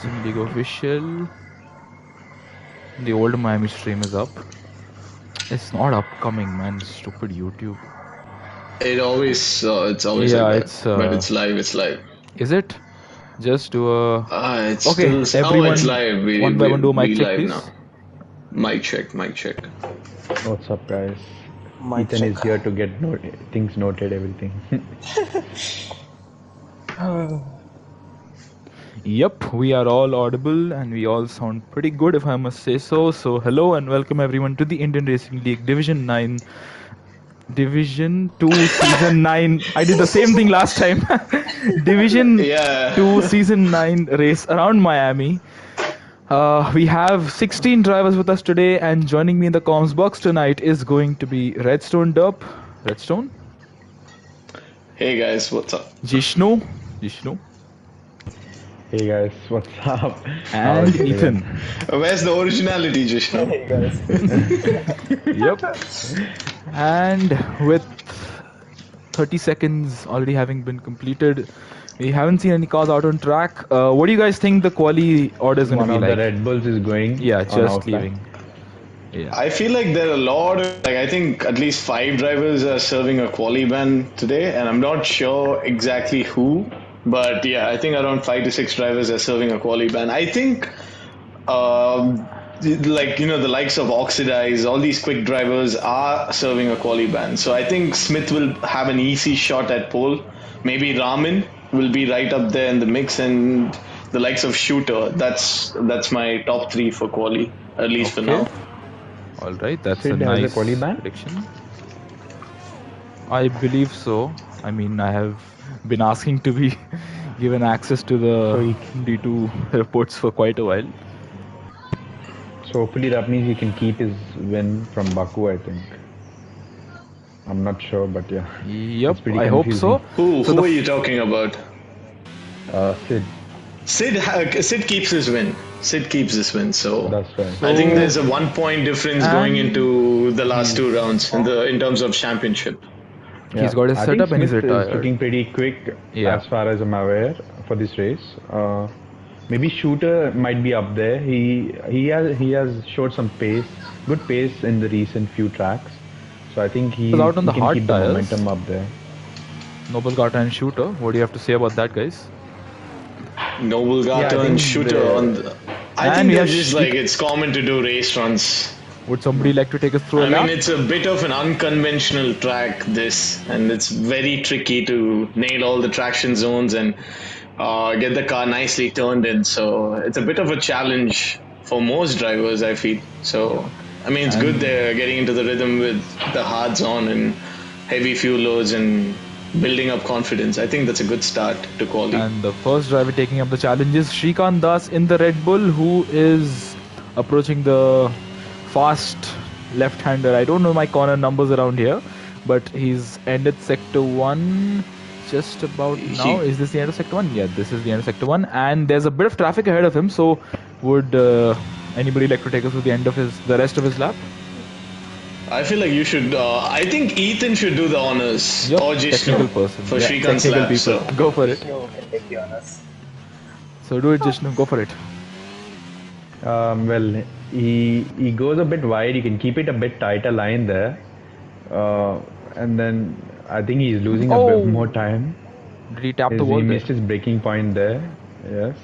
Racing League official. The old Miami stream is up. It's not upcoming, man. Stupid YouTube. It's always Yeah, like that. it's But it's live. It's live. Is it? Just do a. It's Okay, still. everyone. It's live. One by one, do a mic we check, live please. now. Mic check. Mic check. What's up, guys? Mic Ethan check. is here to get things noted, everything. Yep, we are all audible and we all sound pretty good, if I must say so. So, hello and welcome everyone to the Indian Racing League Division 9. Division 2 Season 9. I did the same thing last time. Division 2 Season 9 race around Miami. We have 16 drivers with us today, and joining me in the comms box tonight is going to be Redstone Derp. Redstone? Hey guys, what's up? Jishnu. Hey guys, what's up? And Ethan. Where's the originality, Jishnu? Hey guys. Yep. And with 30 seconds already having been completed, we haven't seen any cars out on track. What do you guys think the quali order is going to be like? One of the Red Bulls is going. Yeah, just leaving. Yeah. I feel like there are a lot of, I think at least 5 drivers are serving a quali ban today, and I'm not sure exactly who, but yeah, I think around 5 to 6 drivers are serving a quali ban. I think, the likes of Oxidize, all these quick drivers are serving a quali ban. So I think Smith will have an easy shot at pole. Maybe Raman will be right up there in the mix, and the likes of Shooter. That's my top 3 for quali, at least for now. All right, that's Sid a nice ban? prediction. I believe so. I mean, I have been asking to be given access to the D2 reports for quite a while. So hopefully that means he can keep his win from Baku, I think. I'm not sure, but yeah. Yep, I hope so. Who are you talking about? Sid. Sid keeps his win. Sid keeps this win, so that's right. I think there's a 1 point difference going into the last 2 rounds in terms of championship. Yeah. He's got his setup and he's retired. Is looking pretty quick as far as I'm aware for this race. Maybe Shooter might be up there. He has showed some pace, good pace in the recent few tracks. So I think he out on the can hard keep tires. the momentum up there. Noble Gata and Shooter. What do you have to say about that, guys? Noble Gata and Shooter on the... I think they're just like, it's common to do race runs. Would somebody like to take us through a lap? I mean, it's a bit of an unconventional track, and it's very tricky to nail all the traction zones and get the car nicely turned in. So it's a bit of a challenge for most drivers, I feel. So, I mean, it's good they're getting into the rhythm with the hards on and heavy fuel loads and building up confidence. I think that's a good start to quality. And the first driver taking up the challenge is Shrikant Das in the Red Bull, who is approaching the fast left-hander. I don't know my corner numbers around here, but he's ended sector 1 just about now. Is this the end of sector 1? Yeah, this is the end of sector 1, and there's a bit of traffic ahead of him. So would anybody like to take us to the end of the rest of his lap? I feel like you should. I think Ethan should do the honors, or Jishnu for Shrikant's lap. So go for it. Jishnu can take the honors. So do it, Jishnu. Go for it. Well, he goes a bit wide. You can keep it a bit tighter line there, and then I think he's losing a bit more time. Did he tap the wall? He missed his braking point there. Yes.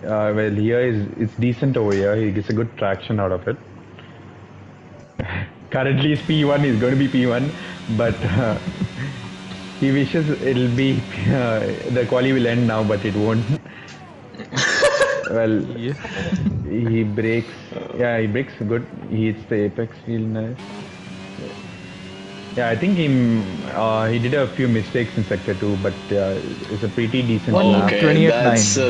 Well, here it's decent over here. He gets a good traction out of it. Currently it's P1, he's going to be P1, but he wishes it'll be, the quali will end now, but it won't. Well, he brakes, he brakes good, he hits the apex real nice. Yeah, I think he did a few mistakes in sector 2, but it's a pretty decent lap. Okay,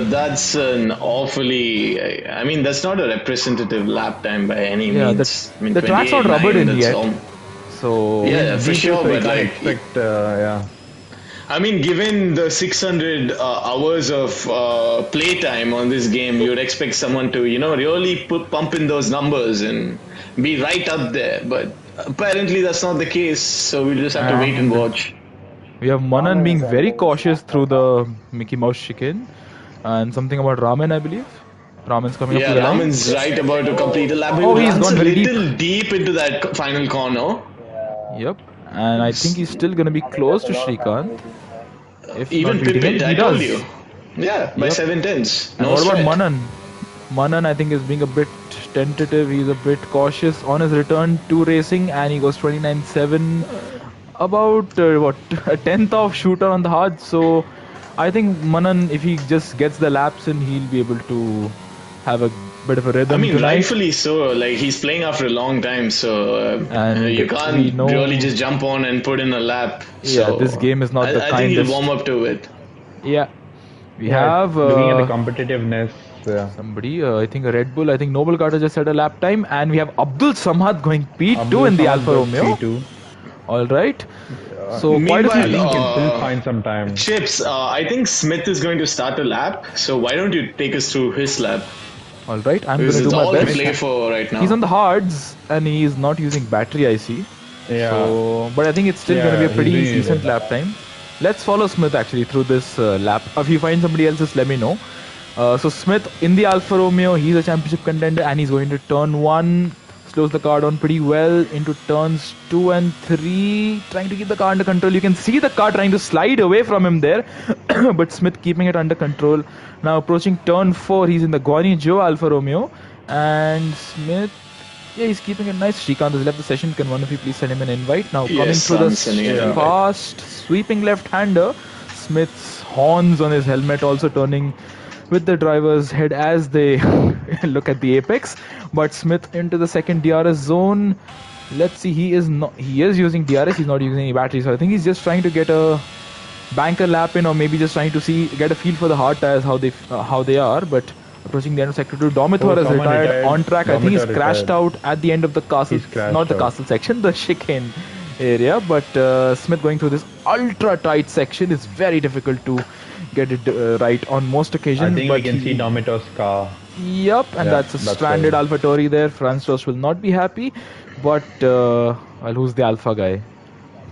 that's an awfully... I mean, that's not a representative lap time by any means. I mean, the track's not rubbered in yet. So yeah, for sure, but like... I mean, given the 600 hours of playtime on this game, you'd expect someone to, really pump in those numbers and be right up there. But apparently that's not the case, so we'll just have to wait and watch. We have Manan being very cautious through the Mickey Mouse chicane, and something about Ramen, I believe. Raman's coming up to Yeah, the line. Raman's right about to complete a lap. He Oh, he's runs gone a very deep. little deep into that final corner. Yep. And I think he's still going to be close to Shrikant. If Even not beating pip him, it, he I told does. you. Yeah, by Yep. 7 tenths. And No what about sweat. Manan? Manan, I think, is being a bit tentative. He's a bit cautious on his return to racing, and he goes 29.7. About what, a tenth of shooter on the hard. So I think Manan, if he just gets the laps in, he'll be able to have a bit of a I rhythm mean, tonight. rightfully so. Like, he's playing after a long time, so And you we can't know, really just jump on and put in a lap. yeah, So this game is not the I think he'll kindest. warm up to it. Yeah, we Yeah, have looking at the competitiveness. somebody, I think a Red Bull. I think Noble Carter just had a lap time, and we have Abdul Samad going P2 in the Alfa Romeo. P2. All right. So quite a I few. think he can still find some time. Chips, I think Smith is going to start a lap. So why don't you take us through his lap? All right, I'm going Because to do it's my all to best. play for right now. He's on the hards, and he's not using battery. I see. Yeah. So, but I think it's still going to be a Yeah, pretty he's doing decent it. lap time. Let's follow Smith actually through this lap. If you find somebody else, just let me know. So Smith in the Alfa Romeo, he's a championship contender, and he's going to turn 1. Slows the car down pretty well into turns 2 and 3, trying to keep the car under control. You can see the car trying to slide away from him there, but Smith keeping it under control. Now approaching turn 4, he's in the Guanyu Zhou Alfa Romeo, and Smith, yeah, he's keeping it nice. Shrikant has left the session. Can one of you please send him an invite? Now coming Yes, through I'm the sending an invite. fast sweeping left-hander, Smith's horns on his helmet also turning with the driver's head as they look at the apex. But Smith into the second DRS zone. Let's see, he is using DRS, he's not using any battery, so I think he's just trying to get a banker lap in, or maybe just trying to get a feel for the hard tires, how they are. But approaching the end of sector 2, Domitor has someone retired retired. on track. I think he's Domitor crashed retired. out at the end of the castle, He's crashed not the out. castle section, the chicane area. But Smith going through this ultra tight section is very difficult to get it right on most occasions. I think but we can see Domitor's car. Yep, and Yeah, that's a that's stranded right. AlphaTauri there. Francois will not be happy, but well, who's the Alpha guy?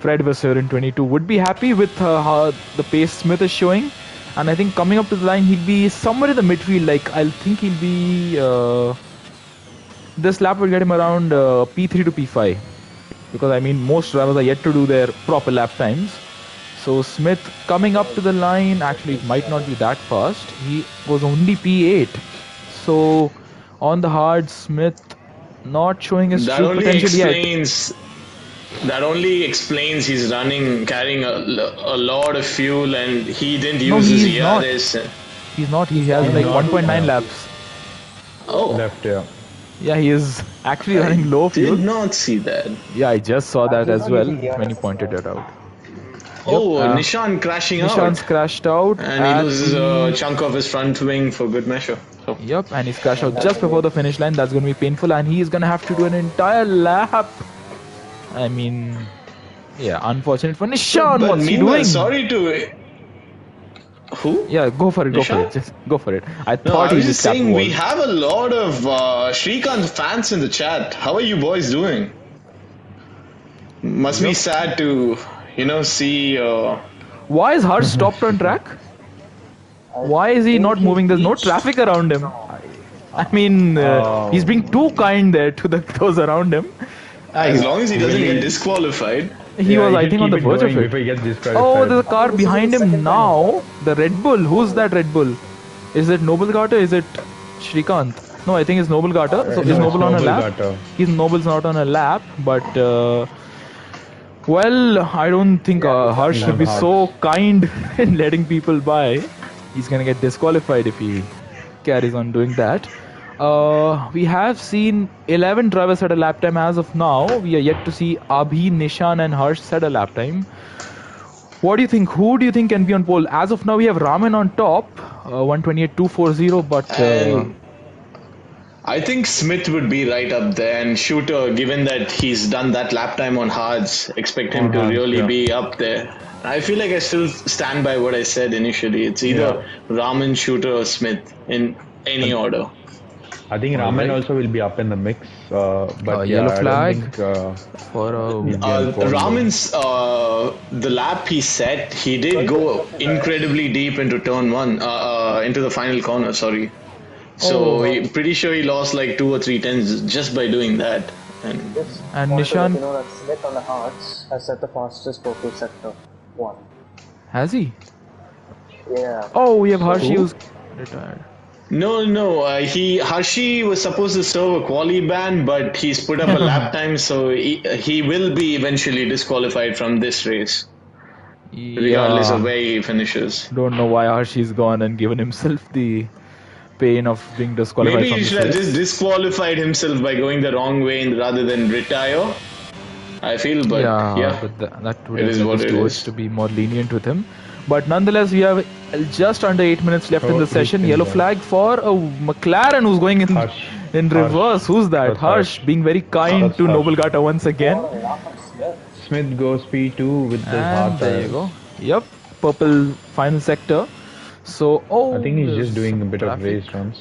Fred Vasseur in 22 would be happy with how the pace Smith is showing, and I think coming up to the line he'll be somewhere in the midfield. Like I think he'll be this lap will get him around P3 to P5, because I mean most drivers are yet to do their proper lap times. So Smith coming up to the line, actually it might not be that fast. He was only P8. So on the hard, Smith not showing his That true only potential yet. explains. That only explains he's carrying a lot of fuel, and he didn't No, use his he's not. ERS. He's not. He has He's like not, 1.9 yeah. laps. Oh, Left, yeah. Yeah, he is actually I running low fuel. did not see that. Yeah, I just saw that He's as not well using DRS. when you pointed it out. Oh, Yep, Nishan crashing Nishan's out. crashed out. And he at loses the- a chunk of his front wing for good measure. So, Yep, and he's crashed out just before the finish line. That's going to be painful, and he's going to have to do an entire lap. I mean, yeah, unfortunate for Nishan. but What's he meanwhile, doing? sorry to. Who? Yeah, go for it. Go for Nishan? it. Just go for it. I No, thought I he was just just saying tapped we wall. have a lot of Shrikant fans in the chat. How are you boys doing? Must be sad to, see. Why is Harsh stopped on track? Why is he not moving? There's no traffic around him. I mean, he's being too kind there to those around him. As long as he doesn't get disqualified. He was, he I should think, on the keep it verge of going it. before he gets disqualified. Oh, there's a car behind him now. The Red Bull. Who's that Red Bull? Is it Noble Gata? Is it Shrikant? No, I think it's Noble Gata. So No, is it's Noble on a Noble lap? Gata. Noble's not on a lap, but well, I don't think Harsh should be Harsh. so kind in letting people by. He's gonna get disqualified if he carries on doing that. We have seen 11 drivers at a lap time as of now. We are yet to see Abhi, Nishan, and Harsh set a lap time. What do you think? Who do you think can be on pole? As of now, we have Raman on top, 128.240, but And I think Smith would be right up there, and Shooter, given that he's done that lap time on hards, expect him to hards, really yeah. be up there. I feel like I still stand by what I said initially. It's either Raman, Shooter, or Smith in any order. I think Raman also will be up in the mix. But yellow I flag. don't think, for Raman's the lap he set, he did go incredibly deep into turn 1, into the final corner. Sorry, So pretty sure he lost like 2 or 3 tenths just by doing that. And Just And wanted to let Nishan, you know that Smith on the Hearts has set the fastest purple sector. One. has he? Yeah. Oh, we have So, Harshi Who? who's retired. no, he Hershey was supposed to serve a quali ban, but he's put up a lap time, so he will be eventually disqualified from this race, regardless of Yeah. where he finishes. Don't know why Harshi's gone and given himself the pain of being disqualified Maybe from he this should have just race. disqualified himself by going the wrong way rather than retire. I feel, but Yeah, yeah, but that would it have is led the what it stewards is. to be more lenient with him. But nonetheless, we have just under 8 minutes left in Oh, the he's session. been Yellow there. flag for a McLaren who's going Harsh. in Harsh. reverse. Who's that? That's Harsh Harsh. being very kind That's to Harsh. Noble Gata once again. what a lap of Smith. Smith goes P2 with the hard And there you tires. go. Yep, purple final sector. So, I think he's there's just doing a some bit of traffic. race runs.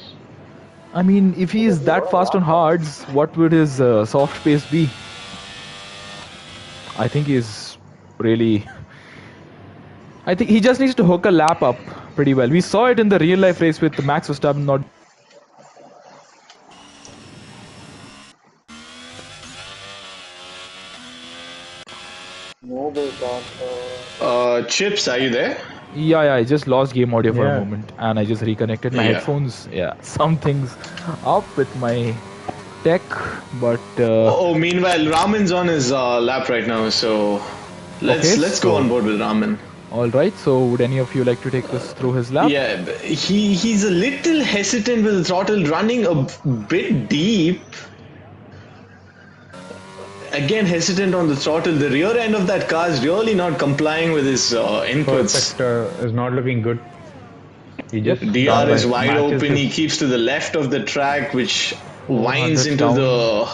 I mean, if he is that fast on hards, what would his soft pace be? I think he's really. I think he just needs to hook a lap up pretty well. We saw it in the real life race with Max Verstappen not. Noble got Chips, are you there? Yeah, I just lost game audio for a Yeah. moment and I just reconnected my Yeah. headphones. Yeah, something's up with my tech, but. Meanwhile, Raman's on his lap right now, so let's go on board with Raman. All right. So, would any of you like to take us through his lap? Yeah, he's a little hesitant with the throttle, running a bit deep. Again, hesitant on the throttle. The rear end of that car is really not complying with his First inputs. sector is not looking good. He just DR is wide matches open. his- He keeps to the left of the track, which winds 400 into down. the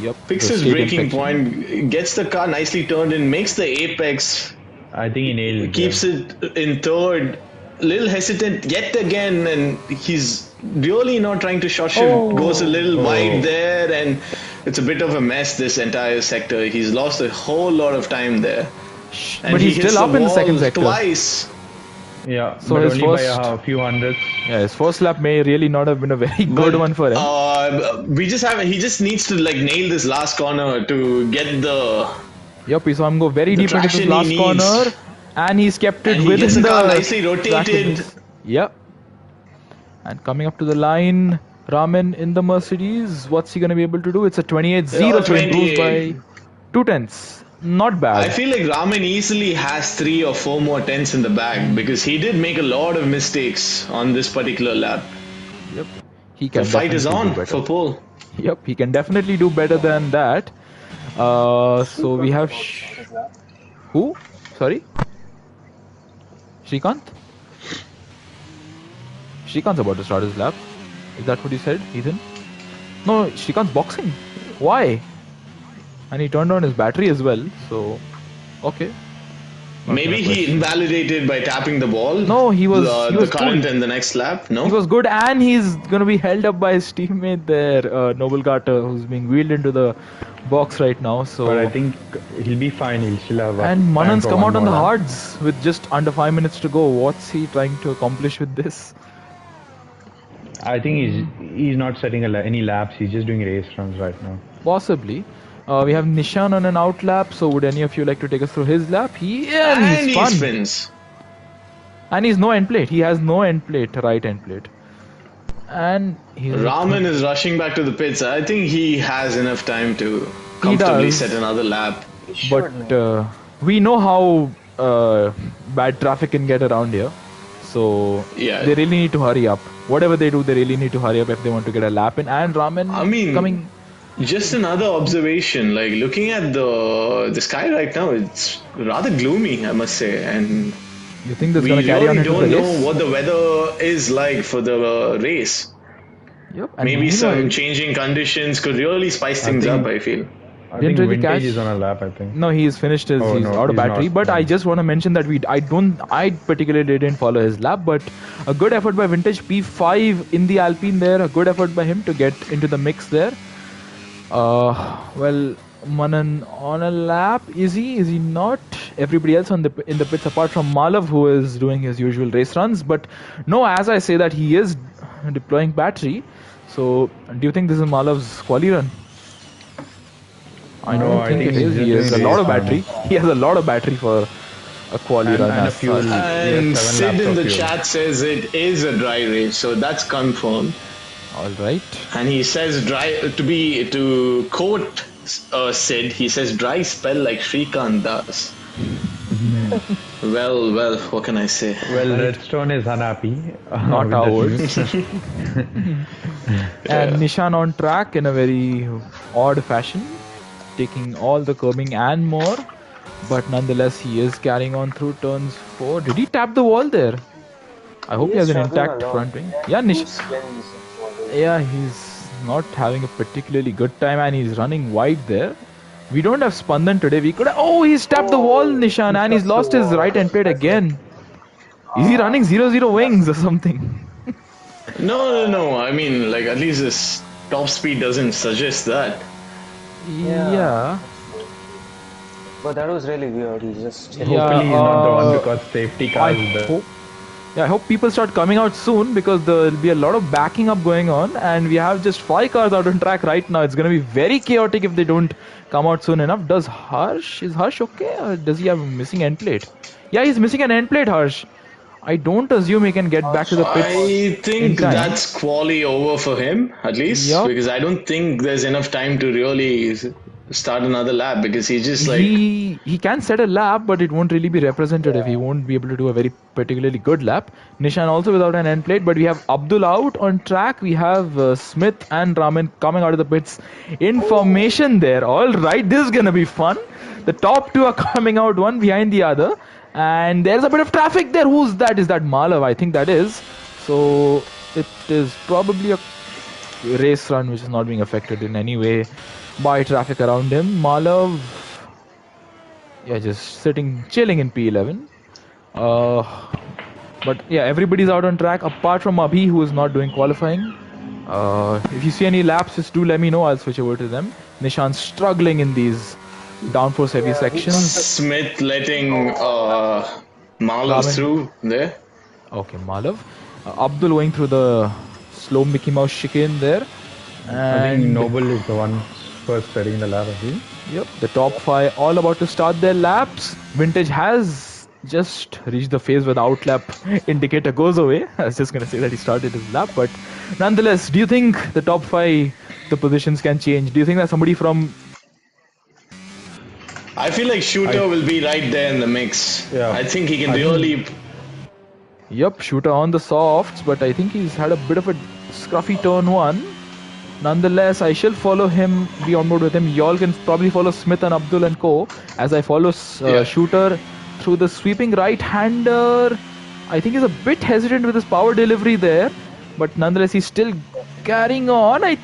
Yep. picks the his stadium braking section. point, gets the car nicely turned in, makes the apex, I think he nailed it. keeps it in third. Little hesitant yet again, and he's really not trying to short shift. Goes a little wide there, and it's a bit of a mess. This entire sector, he's lost a whole lot of time there. And But he he's hits still up in the wall second sector. twice. Yeah, So but his only by first- a few hundredths. Yeah, his first lap may really not have been a very good one for him. He just needs to like nail this last corner to get the. Yep, we saw him go very deep into traction this he last needs. corner, and he's kept it And he within gets the the car nicely track rotated. limits. Yep. And coming up to the line, Raman in the Mercedes. What's he going to be able to do? It's a 28-0, so improves 28. by 2 tenths. Not bad. I feel like Raman easily has 3 or 4 more tenths in the bag because he did make a lot of mistakes on this particular lap. Yep. He can The fight is definitely do on better. for pole. Yep, he can definitely do better than that. So we have who? Sorry, Shrikant. Shrikant's about to start his lap. Is that what you said, Ethan? No, Shrikant's boxing. Why? And he turned on his battery as well. So, okay. Not Maybe gonna he question. invalidated by tapping the ball. No, he was the current cool. in the next lap. No, He was good, and he's gonna be held up by his teammate there, Noble Carter, who's being wheeled into the box right now. So, But I think he'll be fine. He'll still have. and time Manan's for come one out on the more lap. hards with just under 5 minutes to go. What's he trying to accomplish with this? I think he's not setting any laps. He's just doing race runs right now. Possibly. We have Nishan on an out lap. So, would any of you like to take us through his lap? and He's he fun. spins. And he's no end plate. He has no end plate, right end plate. And he's Raman is rushing back to the pits. I think he has enough time to comfortably does. set another lap. But we know how bad traffic can get around here. So Yeah. they really need to hurry up. Whatever they do, they really need to hurry up if they want to get a lap in. And Raman I mean, coming. Just another observation. Like looking at the sky right now, it's rather gloomy, I must say, and You think that's we going to carry on really into the don't know race? what the weather is like for the race. Yep. And Maybe meanwhile, some changing conditions could really spice things think- up, I feel. I Didn't think really Vintage catch- is on a lap. I think. No, he's finished his. Oh, he's no, out of he's battery. not. But I No. just want to mention that I particularly didn't follow his lap, but a good effort by Vintage P5 in the Alpine there. A good effort by him to get into the mix there. Well, Manan on a lap. Is he? Is he not? Everybody else on the in the pits apart from Malav, who is doing his usual race runs. But no, as I say that he is deploying battery. So do you think this is Malav's quali run? I don't think think it is. he's He just has a doing lot of race run. battery. He has a lot of battery for a quali run. And a as fuel. such. And Yes, 7 Sid laps in of the fuel. chat says it is a dry race, so that's confirmed. All right. And he says dry to quote Sid. He says dry spell like Shrikant does. Well, what can I say? Well, Redstone is unhappy. Not with that ours. news. And Nishan on track in a very odd fashion, taking all the curbing and more. But nonetheless, he is carrying on through turns 4. Did he tap the wall there? I hope he has an intact front wing. Yeah, yeah, he's not having a particularly good time and he's running wide there. We don't have Spandan today. We could. Oh, he's tapped the wall, Nishan, and he's lost his right end plate again. Is he running 0-0 wings or something? No. I mean, like at least his top speed doesn't suggest that. Yeah. But that was really weird. He just. Hopefully he's not the one because safety car is the... I hope people start coming out soon because there will be a lot of backing up going on and we have just 5 cars out on track right now. It's going to be very chaotic if they don't come out soon enough. Is Harsh okay or does he have a missing end plate? Yeah, he's missing an end plate, Harsh. I don't assume he can get back to the pits. I think that's quali over for him at least because I don't think there's enough time to really start another lap because he's just like he can set a lap but it won't really be representative. He won't be able to do a very particularly good lap. Nishan also without an end plate, but we have Abdul out on track. We have Smith and Raman coming out of the pits in formation there. All right, this is gonna be fun. The top 2 are coming out one behind the other and there's a bit of traffic there. Who's that? Is that Malav? I think that is. So it is probably a race run which is not being affected in any way by traffic around him. Malav, yeah, just chilling in P11. But yeah, everybody's out on track apart from Abhi, who is not doing qualifying. If you see any laps, just do let me know. I'll switch over to them. Nishan's struggling in these downforce heavy sections. Smith letting Malav through there. Okay, Malav. Abdul going through the slow Mickey Mouse chicane there. And I think Noble is the one first setting the lap, I think. Yep, the top 5 all about to start their laps. Vintage has just reached the phase where the outlap indicator goes away. I was just going to say that he started his lap, but nonetheless, do you think the top 5, the positions can change? Do you think that somebody from... I feel like Shooter will be right there in the mix. Yeah. I think he can really... Yep, Shooter on the softs, but I think he's had a bit of a scruffy turn 1. Nonetheless, I shall follow him, be on board with him. Y'all can probably follow Smith and Abdul and co. As I follow Shooter through the sweeping right-hander. I think he's a bit hesitant with his power delivery there. But nonetheless, he's still carrying on. I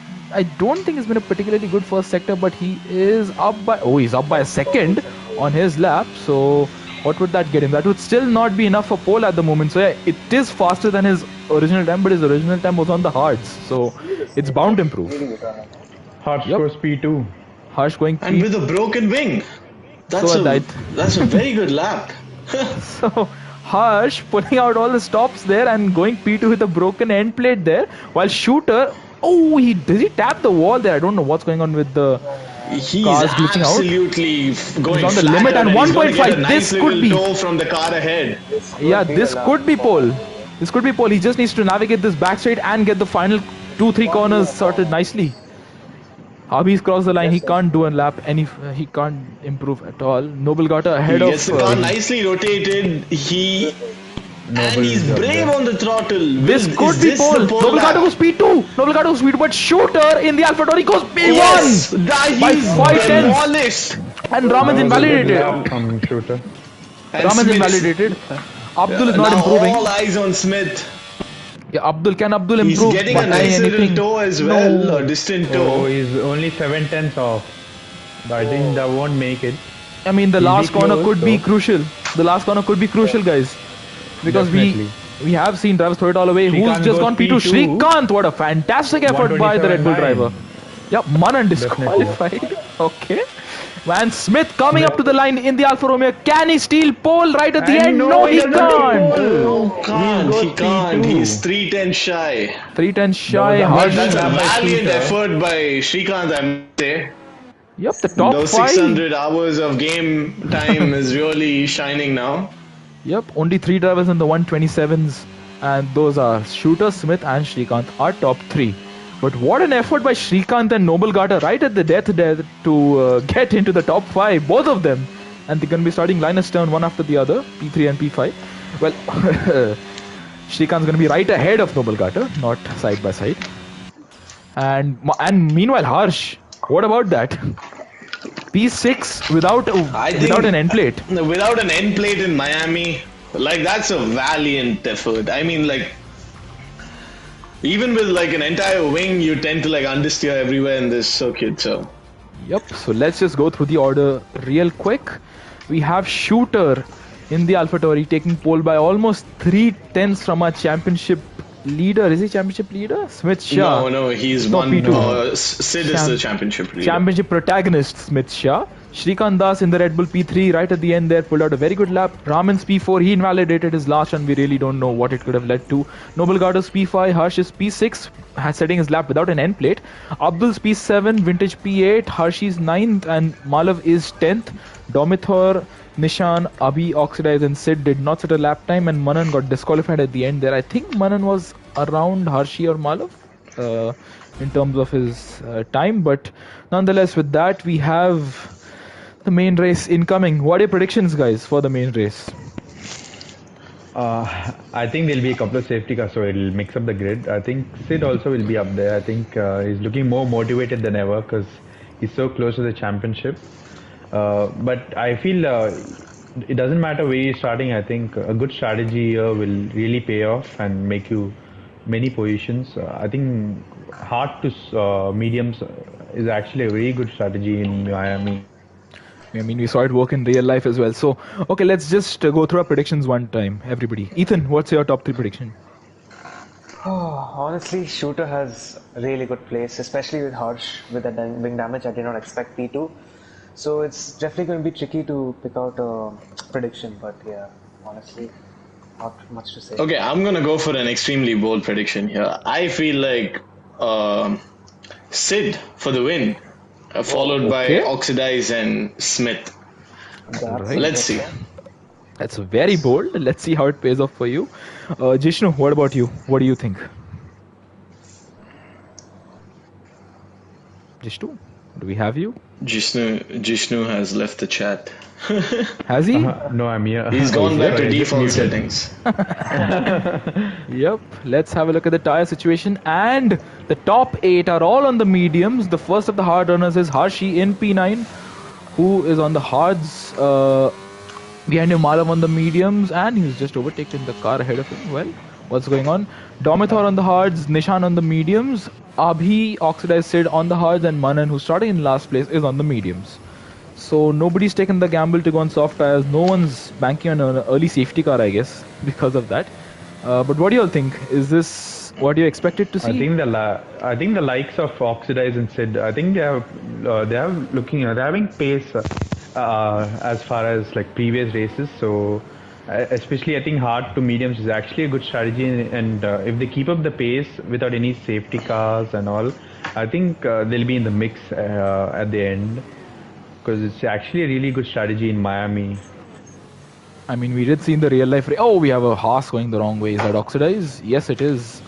don't think it's been a particularly good first sector, but he is up by... Oh, he's up by a second on his lap. So what would that get him? That would still not be enough for pole at the moment. So yeah, it is faster than his original time, but his original time was on the hards. So it's bound to improve. Harsh goes P2. Harsh going And with a broken wing. That's a very good lap. So Harsh pulling out all the stops there and going P2 with a broken end plate there. While Shooter... Oh, does he tap the wall there? I don't know what's going on with the He's cars glitching out. absolutely going He's on the flat limit and he's gonna 1.5. get a nice This could be toe from the car ahead. Yeah, this could be pole. This could be pole. He just needs to navigate this back straight and get the final 2-3 corners sorted nicely. Abhi's crossed the line. He can't do a lap. He can't improve at all. Noble got ahead of. He gets the car nicely rotated. And he's brave on the throttle. This could be pole. Noble got to go speed 2. Noble got to go speed 2. But Shooter in the Alpha Tauri goes P1 yes, by 5 tenths. And Raman's invalidated. Raman's invalidated. Abdul is not improving. All eyes on Smith. Yeah, can Abdul improve? He's getting a nice little toe as well, a distant toe. Oh, he's only 7 tenths off. But I think that won't make it. I mean, the last corner could be crucial. The last corner could be crucial, guys. Because we have seen drivers throw it all away. Who's just gone P2? Shrikant, what a fantastic effort by the Red Bull driver. Yeah, Manan disqualified. Okay. Van Smith coming up to the line in the Alfa Romeo. Can he steal pole right at the And end? No, no, he he doesn't take can't. pole. No, can't. He He goes can't. He's 3-2. 310 shy. 310 There was shy. an But Harsh. that's amazing a lap by valiant Shooter. effort by Srikanth, I must say. Yep, the top Those 5. 600 hours of game time is really shining now. Yep, only 3 drivers in the 127s. And those are Shooter, Smith, and Srikanth, our top 3. But what an effort by Srikanth and Noble Gata right at the death to get into the top 5, both of them. And they're going to be starting Linus turn one after the other, P3 and P5. Well, Srikanth's going to be right ahead of Noble Gata, not side by side. And meanwhile, Harsh, what about that? P6 without an end plate. Without an end plate in Miami, like that's a valiant effort. I mean, like even with like an entire wing, you tend to like understeer everywhere in this circuit. So yep. So let's just go through the order real quick. We have Shooter in the AlphaTauri taking pole by almost 3/10 from our championship leader. Is he championship leader? Smith Shah. no, he's No, one. P2. Sid is the championship leader. Championship protagonist Smith Shah. Shrikant Das in the Red Bull P3 right at the end there pulled out a very good lap. Raman's P4, he invalidated his last run. We really don't know what it could have led to. Noble Garda's P5, Harsh's P6, setting his lap without an end plate. Abdul's P7, Vintage P8, Harshi's 9th, and Malav is 10th. Domithor, Nishan, Abhi, Oxidize, and Sid did not set a lap time, and Manan got disqualified at the end there. I think Manan was around Harshi or Malav in terms of his time, but nonetheless, with that, we have the main race incoming. What are your predictions, guys, for the main race? I think there'll be a couple of safety cars, so it'll mix up the grid. I think Sid also will be up there. I think he's looking more motivated than ever because he's so close to the championship. But I feel it doesn't matter where you're starting. I think a good strategy here will really pay off and make you many positions. I think hard to mediums is actually a very good strategy in Miami. I mean, we saw it work in real life as well. So, okay, let's just go through our predictions one time, everybody. Ethan, what's your top 3 prediction? Honestly, Shooter has a really good place, especially with Harsh with the wing damage. I did not expect P2. So it's definitely going to be tricky to pick out a prediction, but yeah, honestly, not much to say. Okay, I'm gonna go for an extremely bold prediction here. I feel like Sid for the win, followed by Oxidize and Smith. Right. Let's see. That's very bold. Let's see how it pays off for you. Jishnu, what about you? What do you think? Jishnu, do we have you? Jishnu has left the chat. Has he? No, I'm here. He's gone back to default settings. Yep. Let's have a look at the tire situation. And the top 8 are all on the mediums. The first of the hard runners is Harshi in P9, who is on the hards. Behind him, Malav on the mediums, and he's just overtaken the car ahead of him. Well, what's going on? Domithor on the hards, Nishan on the mediums, Abhi, Oxidized Sid on the hards, and Manan, who's starting in last place, is on the mediums. So nobody's taken the gamble to go on soft tires. No one's banking on an early safety car, I guess, because of that. But what do you all think? Is this what you expected to see? I think the likes of Oxidize and Sid, I think they're having pace as far as like previous races. So especially I think hard to mediums is actually a good strategy, and if they keep up the pace without any safety cars and all, I think they'll be in the mix at the end, because it's actually a really good strategy in Miami. I mean, we did see in the real life. Oh, we have a Haas going the wrong way. Is that Oxidize? Yes, it is.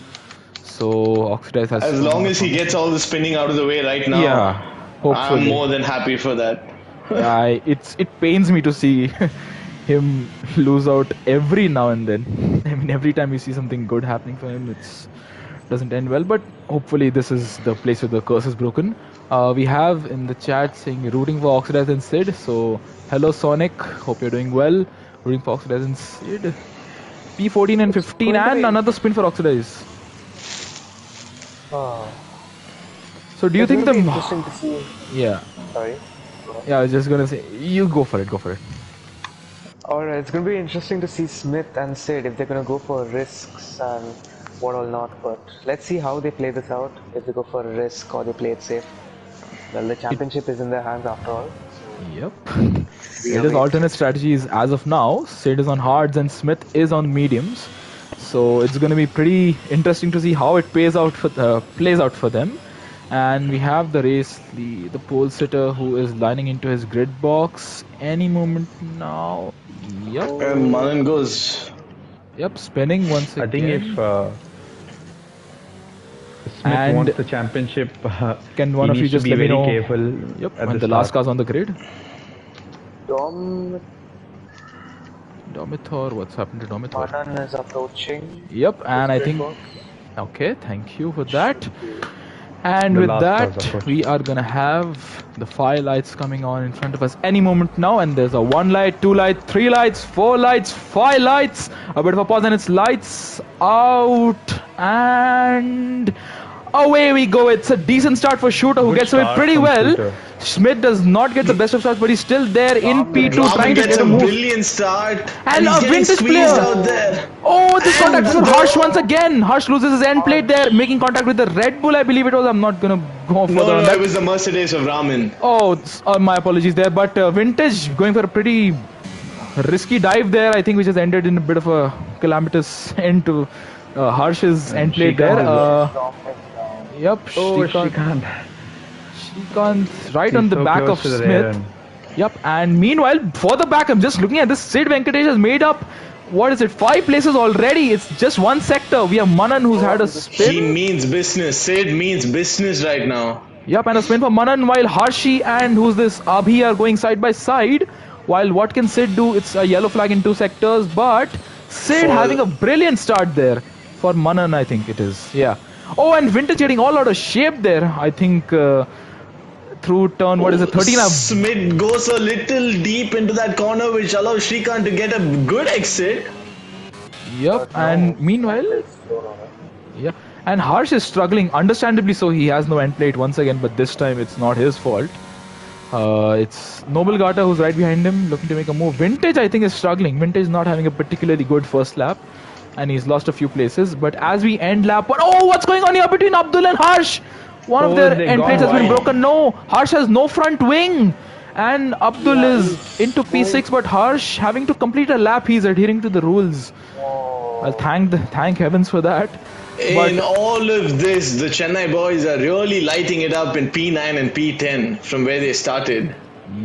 So Oxidize has. As long as he gets all the spinning out of the way right now, yeah, hopefully. I'm more than happy for that. It pains me to see him lose out every now and then. I mean, every time we see something good happening for him, it doesn't end well. But hopefully, this is the place where the curse is broken. We have in the chat saying rooting for Oxidize and Sid. So hello Sonic, hope you're doing well. Rooting for Oxidize and Sid. P14 and 15 and another spin for Oxidize. So do you think interesting to see? Yeah. Sorry. Yeah, I was just gonna say, you go for it. Alright, it's gonna be interesting to see Smith and Sid if they're gonna go for risks and what all not, but let's see how they play this out, if they go for a risk or they play it safe. Well, the championship is in their hands after all, so Yep. We It are is waiting. alternate strategies as of now. Sid is on hards and Smith is on mediums. So it's going to be pretty interesting to see how it plays out for them. And we have the race, the pole sitter who is lining into his grid box any moment now. Yep. And Manan Oh, goes. Yep. Spinning once I think if again. Smith And wants the championship, can he one of you needs to just be let me very know? careful Yep. at When the the last start. car's on the grid. Dom Domithor. What's happened to Domithor? Manan is approaching Yep. his And I grid think. box. Okay. Thank you for Should that. be. And The with last car's that, approach. we are gonna have the 5 lights coming on in front of us any moment now. And there's a 1 light, 2 light, 3 lights, 4 lights, 5 lights. A bit of a pause, and it's lights out. And away we go. It's a decent start for Shooter, who Good gets away start pretty from well. Shooter. Smith does not get the best of starts, but he's still there in P2 Raman trying to gets get a a move. brilliant start, and And he's a getting vintage squeezed player. out there. Oh, this And contact the for Harsh once throw. again. Harsh loses his end plate there, making contact with the Red Bull, I believe it was. I'm not gonna go No, further on no, it that. was the Mercedes of Raman. Oh, my apologies there. But Vintage going for a pretty risky dive there, I think, which has ended in a bit of a calamitous end to Harsh's And end plate there. Shrikant is. Dom is down. Yep, Oh, Shrikant. Shrikant. Shrikant right He's on the so back close of to the rear Smith. end. Yep, and meanwhile, for the back, I'm just looking at this. Sid Venkatesh has made up, what is it, 5 places already. It's just one sector. We have Manan, who's had a He spin. means business. Sid means business right now. Yep, and a spin for Manan, while Harshi and who's this Abhi are going side by side. While what can Sid do? It's a yellow flag in 2 sectors, but Sid having For a brilliant start there for Manan, I think it is. Yeah. Oh, and Vintage getting all out of shape there. I think through turn, what is it, 13? Smith goes a little deep into that corner, which allows Shrikant to get a good exit. Yep, But and no, meanwhile, Smith is slow on it. yeah, and Harsh is struggling, understandably so. He has no end plate once again, but this time it's not his fault. It's Noble Gata who's right behind him, looking to make a move. Vintage, I think, is struggling. Vintage not having a particularly good first lap, and he's lost a few places. But as we end lap one, oh, what's going on here between Abdul and Harsh? One of Oh, their they end got plates has been wide. broken. No, Harsh has no front wing. And Abdul Yeah, is he's into P6, but Harsh having to complete a lap, he's adhering to the rules. I'll Oh, thank heavens for that. In But all of this, the Chennai boys are really lighting it up in P9 and P10 from where they started.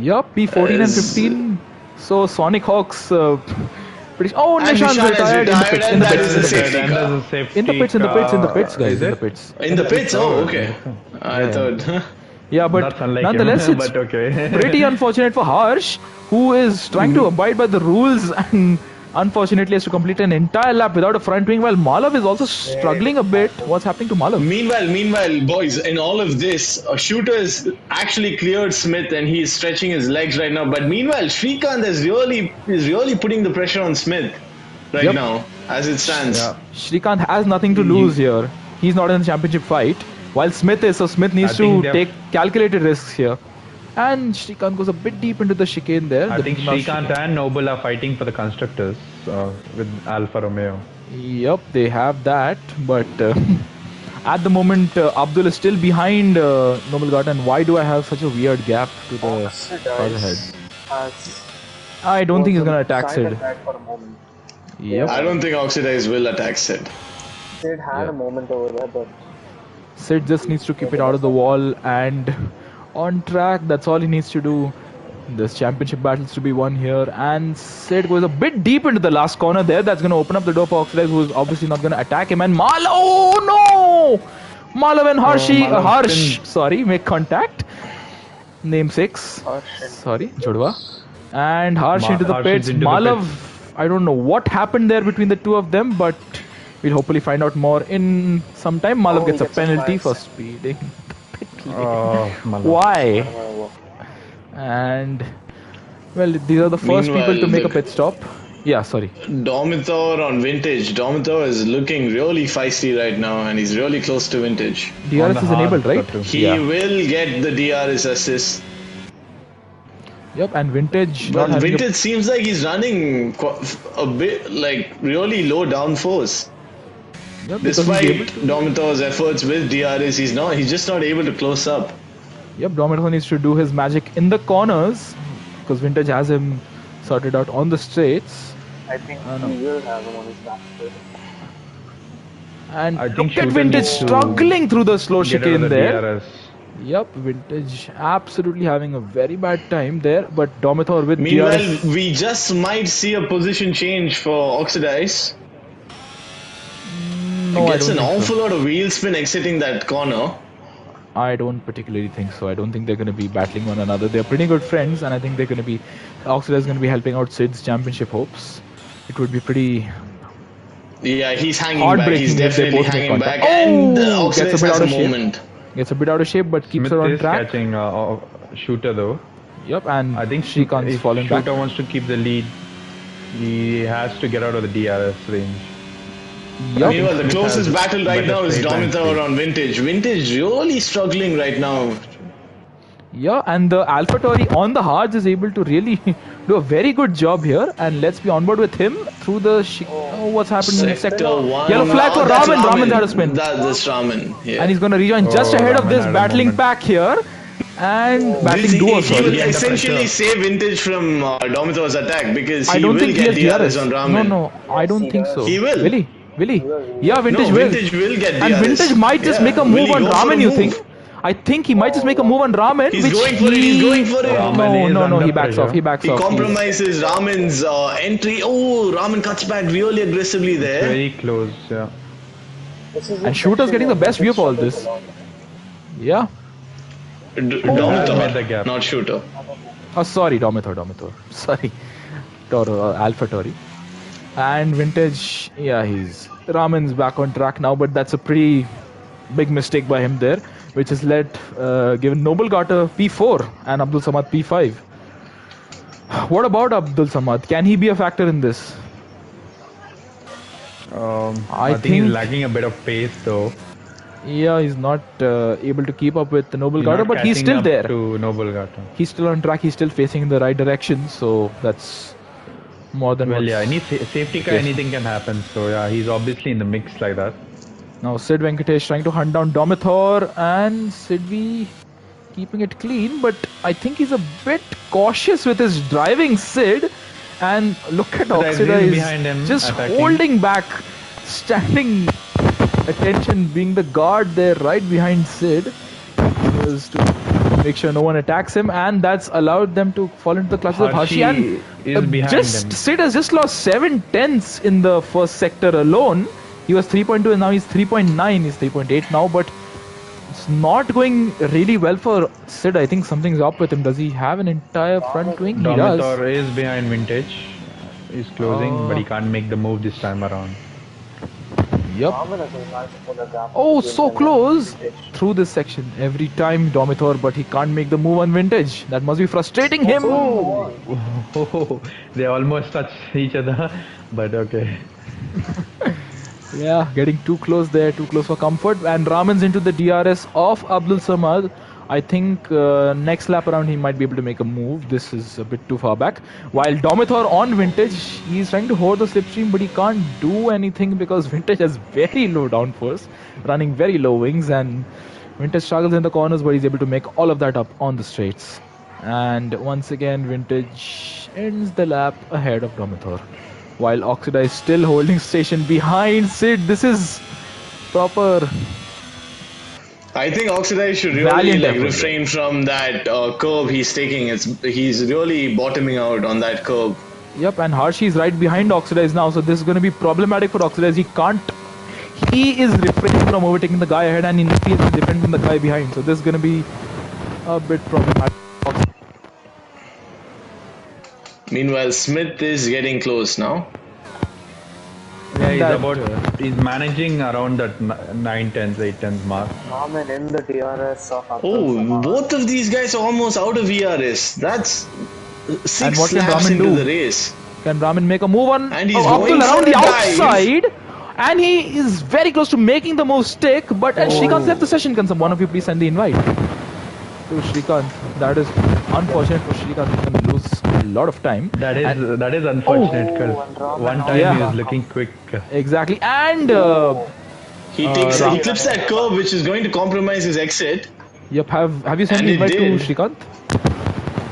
yup, P14 and As 15. So Sonic Hawks. Pretty. Oh, And Nishan's Nishan has retired in the retired, pits. In and the that pits. is In a the Then pits. safety there's car. a safety In the pits. In the pits. In the pits, guys. is In the it? pits. In the pits? Oh, okay. I Yeah. thought. Yeah, but That's unlike nonetheless, him, it's but okay. pretty unfortunate for Harsh, who is trying to abide by the rules and unfortunately has to complete an entire lap without a front wing, while Malav is also struggling a bit. What's happening to Malav? Meanwhile, boys, in all of this, Shooter has actually cleared Smith and he's stretching his legs right now. But meanwhile, Shrikant is really putting the pressure on Smith right Yep. now, as it stands. Yeah. Shrikant has nothing to lose here. He's not in the championship fight, while Smith is, so Smith needs I to think they're- take calculated risks here. And Shrikant goes a bit deep into the chicane there. I The think now Shrikant and Noble are fighting for the constructors with Alfa Romeo. Yep, they have that, but at the moment, Abdul is still behind Noble Garden. Why do I have such a weird gap to the further head? has I don't think he's was gonna attack side Sid. attack for a moment. Yep. I don't think Oxidize will attack Sid. Sid had Yeah. a moment over there, but Sid just needs to keep it out of the wall and on track. That's all he needs to do. This championship battles to be won here, and Sid goes a bit deep into the last corner there. That's going to open up the door for Oxidize, who's obviously not going to attack him. And oh no! Malav and Malav Harsh, spin. sorry, make contact. Name 6. Harsh and Sorry, Jodwa. And Harsh into the Harsh is pits. into the Malav, I don't know what happened there between the two of them, but we'll hopefully find out more in some time. Malav Oh, gets he a gets a penalty flag. for speeding. Malav. Why? Malav. And well, these are the first people to Meanwhile, make a the- pit stop. Yeah, sorry. Domitor on Vintage. Domitor is looking really feisty right now, and he's really close to Vintage. On DRS the is enabled, hard right? cut too. He Yeah. will get the DRS assist. Yep, and Vintage But not having Vintage seems like he's running a bit like really low downforce. yep, because he's Despite able to. Domitor's efforts with DRS, he's just not able to close up. Yep, Dominator needs to do his magic in the corners because Vintage has him sorted out on the straights. I think he will have him on his back foot. And I think look at Shooter Vintage needs to struggling through the slow get out of chicane the there. DRS. Yep, Vintage absolutely having a very bad time there, but Dominator with Meanwhile, DRS. we just might see a position change for Oxidize. No, Gets I an don't think awful so. lot of wheel spin exiting that corner. I don't particularly think so. I don't think they're going to be battling one another. They're pretty good friends, and I think they're going to be. Oxidize is going to be helping out Sid's championship hopes. It would be pretty Yeah, he's hanging back. heartbreaking He's if they definitely both make hanging contact. back. And Oh, Oxidize gets a bit has out a of shape. moment. Gets a bit out of shape, but keeps Smith her on is track. catching Shooter though. Yep, and I think Shrikant's if fallen Shooter back. wants to keep the lead, he has to get out of the DRS range. Yep. Meanwhile, the Smith closest has battle right better now is straight line Dominator speed. on Vintage. Vintage really struggling right now. Yeah, and the AlphaTauri on the hards is able to really do a very good job here. And let's be on board with him through the. What's happening in Sector sector? 1. Yellow flag for That's Raman. Raman's had a spin. That's Raman. Yeah. And he's going to rejoin just Oh, ahead of Raman this had a battling moment. pack here. And battling He duo, will sorry. under essentially pressure. save Vintage from Dominator's attack because I he don't will think he get has DRS on No, Raman. no, I don't he think does. so. He will. Will he? Will he? Yeah, Vintage No, will. Vintage will get DRS. And Vintage might just Yeah. make a Will move he on go for a Raman, you move? think? I think he might just make a move on Raman, He's which going for it, he's going for it. Raman No, is no, under he backs pressure. off. He backs He off. compromises Raman's entry. Oh, Raman cuts back really aggressively there. Very close, yeah. This is And Shooter's getting the best view of all this. Yeah. Has made the Dominator, gap. not Shooter. Oh, sorry, Dominator. Sorry. AlphaTauri. And Vintage, yeah, Raman's back on track now, but that's a pretty big mistake by him there, which has given Noble Garter P4 and Abdul Samad P5. What about Abdul Samad? Can he be a factor in this? I think he's lacking a bit of pace though. Yeah, he's not able to keep up with the Noble He's Garter, not but he's catching still up there. to Noble Garter. He's still on track. He's still facing in the right direction, so that's more than Well, what's- yeah, any safety car, Yes. anything can happen. So yeah, he's obviously in the mix like that. Now Sid Venkatesh trying to hunt down Dominator and Sidvi keeping it clean, but I think he's a bit cautious with his driving, Sid. And look at Oxidize Oxidize is behind him, just attacking. holding back, standing attention, being the guard there right behind Sid, was to make sure no one attacks him, and that's allowed them to fall into the clutches of Hashi. And is behind him. Sid has just lost 7/10 in the first sector alone. He was 3.2 and now he's 3.9. He's 3.8 now, but it's not going really well for Sid. I think something's up with him. Does he have an entire front wing? He does. Dominator is behind Vintage. He's closing, but he can't make the move this time around. Yep. Oh, so close through this section. Every time Dominator, but he can't make the move on Vintage. That must be frustrating him. They almost touch each other, but okay. Yeah, getting too close there, too close for comfort. And Raman's into the DRS of Abdul Samad. I think next lap around he might be able to make a move. This is a bit too far back. While Dominator on Vintage, he's trying to hold the slipstream, but he can't do anything because Vintage has very low downforce, running very low wings, and Vintage struggles in the corners, but he's able to make all of that up on the straights. And once again, Vintage ends the lap ahead of Dominator. While Oxida is still holding station behind Sid. This is proper. I think Oxidize should really Valiant effort. refrain from that curve he's taking. He's really bottoming out on that curve. Yep, and Harshy is right behind Oxidize now, so this is going to be problematic for Oxidize. He is refraining from overtaking the guy ahead, and he is defending the guy behind. So this is going to be a bit problematic. Meanwhile, Smith is getting close now. Yeah, he's managing around that 9/10, 8/10 mark. Raman in the DRS of Abdul Oh, Samad. both of these guys are almost out of ERS. That's And 6 what can laps Raman into do? the race. Can Raman make a move on And he's Abdul going around for the a dive. outside? And he is very close to making the move stick, but and Shrikant left the session. Can one of you please send the invite to Shrikant? That is unfortunate for Shrikant. He's going to lose a lot of time. That is unfortunate because one time Yeah. he was looking quick. Exactly. And He clips that curve, which is going to compromise his exit. Yep. Have you sent And the it invite to did. Shrikant?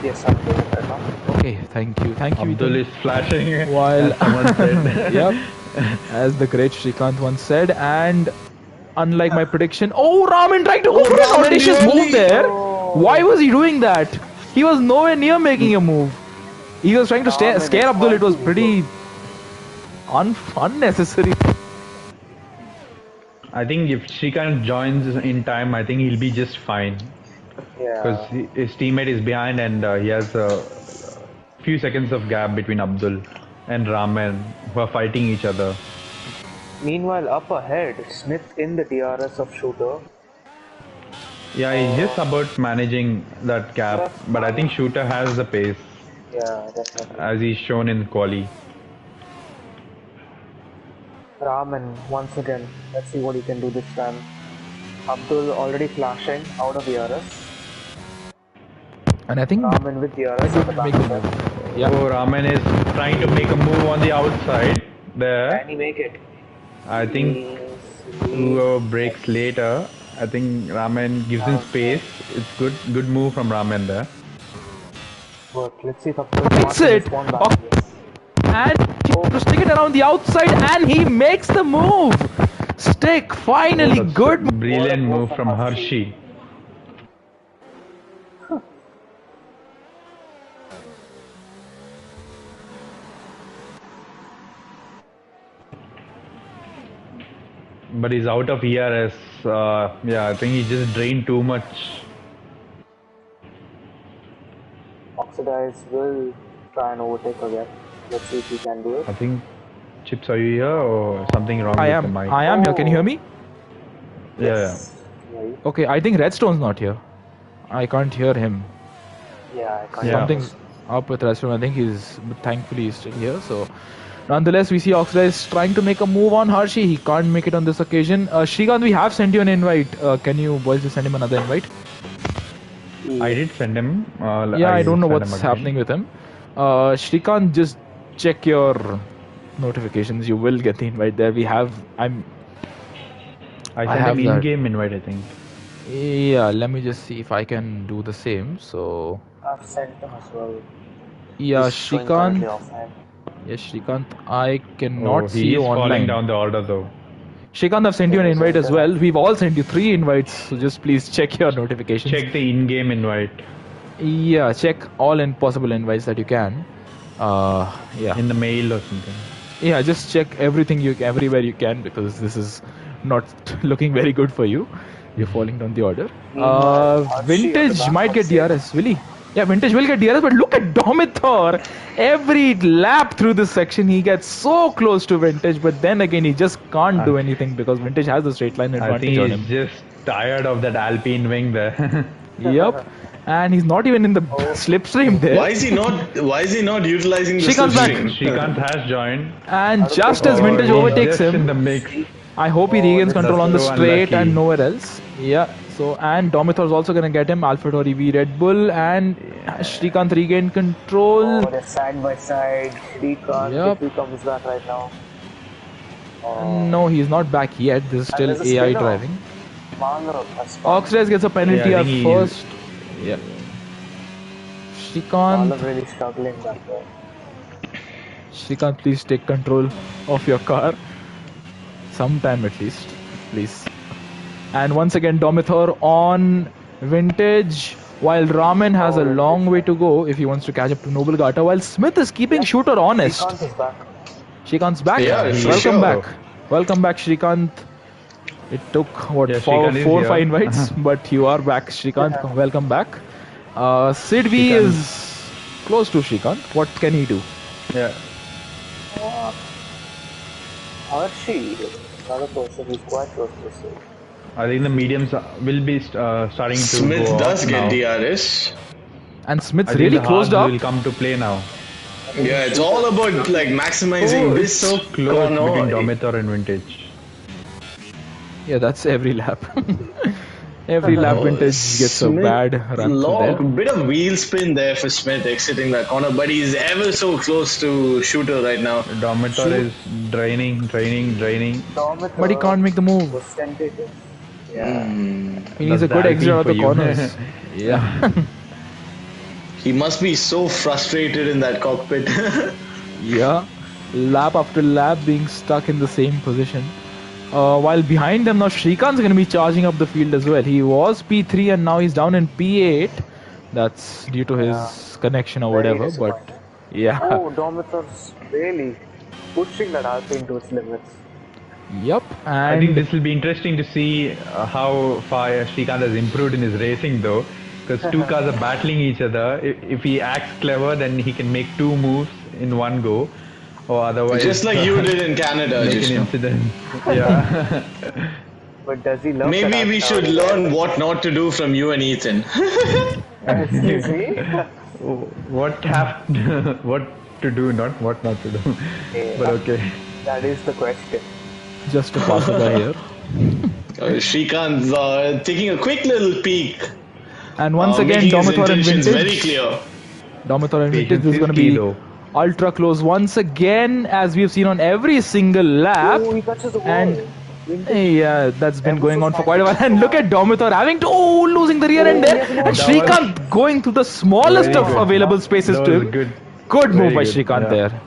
Yes, I'm doing it right now. Okay. Thank you. Thank you, Abdul Ethan. is flashing, While as someone said. yep, as the great Shrikant once said, and unlike my prediction, oh, Raman trying to go Oh, for an Raman audacious move really. there. Why Oh, was he doing that? He was nowhere near making a move. He was trying to Ramen scare is Abdul. It far was too eager. pretty unnecessary. I think if Shrikant joins in time, I think he'll be just fine. Because Yeah. his teammate is behind and he has a few seconds of gap between Abdul and Raman who are fighting each other. Meanwhile, up ahead, Smith in the DRS of Shooter. Yeah, he's just about managing that gap, Just but I think managed. Shooter has the pace Yeah, definitely. as he's shown in quali. Raman, once again. Let's see what he can do this time. Abdul already flashing out of DRS. And I think Raman with DRS going at the to back make the of him. move. Yeah. Oh, Raman is trying to make a move on the outside there. Can he make it? I think whoever breaks later, I think Raman gives him space. It's good move from Raman there. But let's see if Abdul Hits can it. respond back. Yes. And to stick it around the outside, and he makes the move. Stick, Oh, finally, that's good. a brilliant What a move move from from Hershey. Hershey. But he's out of ERS. Yeah, I think he just drained too much. Oxidize will try and overtake again. Let's see if he can do it. I think, Chips, are you here or something wrong I with the am. mic? I am here. Can you hear me? Yeah, Yes. Yeah, Okay, I think Redstone's not here. I can't hear him. yeah, I can't. Yeah. Something's up with Redstone. I think thankfully he's still here. So, nonetheless, we see Oxidize trying to make a move on Hershey. He can't make it on this occasion. Shrikant, we have sent you an invite. Can you boys just send him another invite? I did send him. Yeah, I don't know send him what's again. happening with him. Shrikant, just check your notifications. You will get the invite there. I I sent have him that. in-game invite, I think. Yeah, let me just see if I can do the same. So, I've sent him as well. yeah, He's showing currently Shrikant. offhand. Yes, Shrikant, I Oh, cannot see he you is falling online. down the order though. Shrikant, I've sent you an Okay, so invite he as well. doesn't- We've all sent you 3 invites, so just please check your notifications. Check the in-game invite Yeah, check all possible invites that you can. Yeah. in the mail or something. Yeah, just check everything everywhere you can, because this is not looking very good for you. You're falling down the order. Meanwhile, Hershey on the Vintage back might of get Sid. DRS, will he? Yeah, Vintage will get DRS, but look at Domitor. Every lap through this section, he gets so close to Vintage, but then again, he just can't do anything because Vintage has the straight line I think advantage on he's him. just tired of that Alpine wing there. Yep. And he's not even in the slipstream there. Why is he not utilizing the She comes back. slipstream? Shrikant has joined. And don't just think as so. Vintage he's overtakes just in him, the mix. I hope he regains this is control on the so straight and unlucky. nowhere else. Yeah. So, and Domitor's also gonna get him. AlphaTauri V Red Bull, and Shrikant regained control. Oh, they're side by side. Shrikant, Yep. if he comes back right now. No, he's not back yet. This is still there's a AI spin-off. driving. Malraux has spun. Oxidize gets a penalty Yeah, I at think first. Yeah. Shrikant, Malraux really struggling back there. Shrikant, please take control of your car. Sometime at least, please. And once again, Domitor on Vintage, while Raman has a long way to go if he wants to catch up to Noble Gata, while Smith is keeping Shooter honest. Shrikant is back. Shrikant's back. Yeah, for Welcome sure. back. Welcome back, Shrikant. It took, Yeah, four Shrikant is or here. 5 invites, but you are back, Shrikant. Welcome back. Sid V Shrikant. is close to Shrikant. What can he do? Yeah. Hershey, another person who's quite close to Sid. I think the mediums will be starting to Smith go does off get now. DRS. And Smith's I think really the closed hards up. will come to play now. Yeah, it's all about like maximizing this so close between corner. Domitor and Vintage. Yeah, that's every lap. Every lap Vintage gets a Smith, bad run from there. bit of wheel spin there for Smith exiting that corner, but he's ever so close to Shooter right now. Domitor is draining. Domitor But he can't make the move. was tentative. Yeah. He needs a good exit out of the corners. Yeah. He must be so frustrated in that cockpit. Yeah. Lap after lap being stuck in the same position. While behind them now, Shrikant's going to be charging up the field as well. He was P3 and now he's down in P8. That's due to Yeah. his connection or Very whatever. But disappointing. yeah. Oh, Domitor's really pushing that Alpine to its limits. Yep. I think And this will be interesting to see how far Srikanth has improved in his racing though. Because two cars are battling each other. If he acts clever, then he can make two moves in one go. Or otherwise, Just like you did in Canada, make an Jishnu. incident. Yeah. But does he love Maybe that we should learn what not to do from you and Ethan. Excuse me? what what to do, not what not to do. Yeah. But okay. That is the question. just to pass over here. Shrikant's taking a quick little peek. And once again, Making his Domitor and intentions Vintage. very clear. Domitor and Vintage, Patience this is is going to key, be though. ultra close once again, as we've seen on every single lap. Oh, he touches the wall. And Vintage. yeah, that's been Ever going so on for slightly. quite a while. And look at Domitor having to losing the rear end there, yes, no. and That Shrikant going through the smallest Very of good. available spaces That to was him. good. Good move Very by good, Shrikant yeah. there.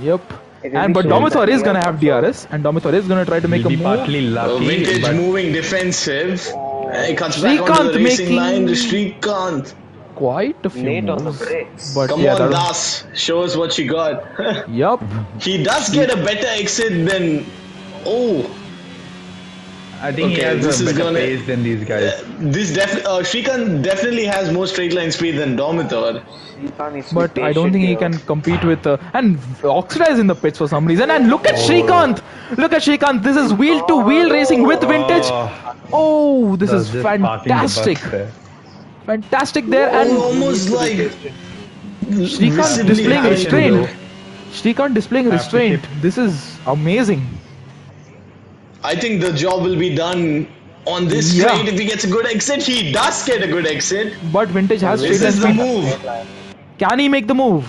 Yep. It And but really shows Domitor that is he gonna has have control. DRS, and Domitor is gonna try to make He'll a be move. partly lucky, Vintage but moving defensive. He cuts back onto Shrikant the racing making- line. Shrikant. Quite a few Late on the moves. brakes. But Come yeah, on, that was, Das. Show us what you got. yup. He does get a better exit than. Oh, I think Okay, he has this a is better gonna- pace than these guys. Shrikant definitely has more straight line speed than Domitor. Shrikant needs to be But I don't patient think he here. can compete with. And Oxida is in the pits for some reason. And look at Shrikant! Look at Shrikant. This is wheel to wheel racing with Vintage. Oh, this is That's just parking the bus fantastic. there. Fantastic there. Oh, And almost like Shrikant visibly displaying hanging restraint. low. Shrikant displaying Have to restraint. tip. This is amazing. I think the job will be done on this Yeah. straight. If he gets a good exit, he does get a good exit. But Vintage has This straight is line the speed. move. Can he make the move?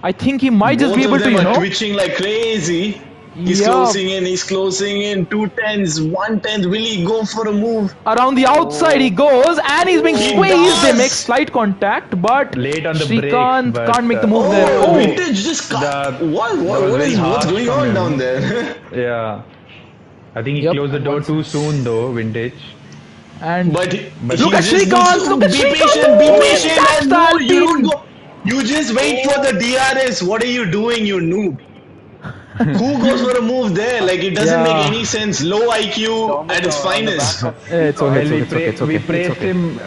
I think he might just Both be able of to, them you are know. twitching like crazy. He's Yeah. closing in, he's closing in. 210s, 110s. Will he go for a move? Around the outside he goes and he's being He squeezed. They does. make slight contact, but Late on the Shrikant brakes, but, can't make the move there. Oh, Oh, Vintage just cut. That What? was very What's harsh going from on him. down there? Yeah. I think he Yep. closed the door too soon though, Vintage. and But look at he just Shrikant, needs to look at be Shrikant. patient, be Oh, patient, that's and the no, you Alpine. don't go. You just wait for the DRS. What are you doing, you noob? Who goes for a move there? Like it doesn't Yeah. make any sense. Low IQ at its finest. It's okay, Well, it's okay, it's okay, we it's praised okay. him.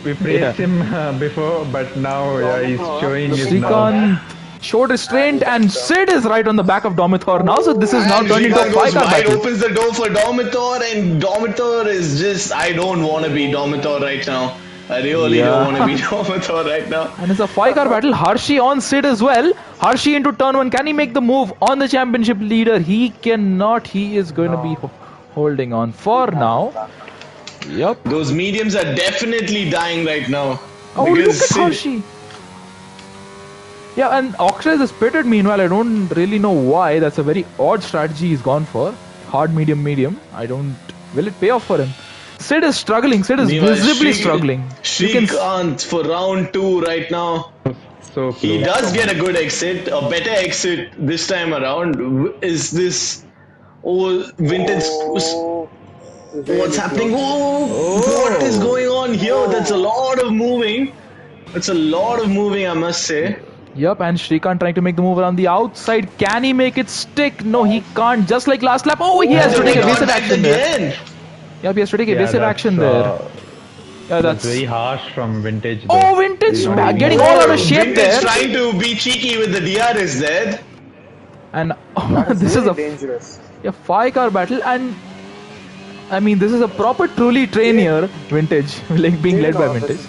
We praised him before, but now he's showing his now. Shrikant showed restraint and Sid is right on the back of Domitor now, so this is now And turned into a Shrikant goes 5-car wide, battle. opens the door for Domitor, and Domitor is just. I don't want to be Domitor right now. I really Yeah. don't want to be Domitor right now. And it's a 5-car battle. Hershey on Sid as well. Hershey into turn 1. Can he make the move on the championship leader? He cannot. He is going to be holding on for now. Yep. Those mediums are definitely dying right now. Oh, look Because at Sid- Hershey. Yeah, and Oxide is pitted meanwhile. I don't really know why. That's a very odd strategy he's gone for. Hard, medium, medium. I don't. Will it pay off for him? Sid is struggling. Sid is Meanwhile, visibly struggling. You can Shrikant for round 2 right now. So He close. does get a good exit, a better exit this time around. Is this vintage? Oh, What's happening? What is going on here? That's a lot of moving. That's a lot of moving, I must say. Yep, and Shrikant trying to make the move around the outside. Can he make it stick? No, he can't. Just like last lap. Oh, he has to take evasive Contact action there. again. Yep, he has to take Yeah, evasive that's, action there. Yeah, That's that's. very harsh from Vintage. Oh, though. Vintage getting all out of shape Vintage there. trying to be cheeky with the DRS there. And this is a dangerous. 5-car battle, and I mean this is a proper truly train here. Vintage, like being led by Vintage.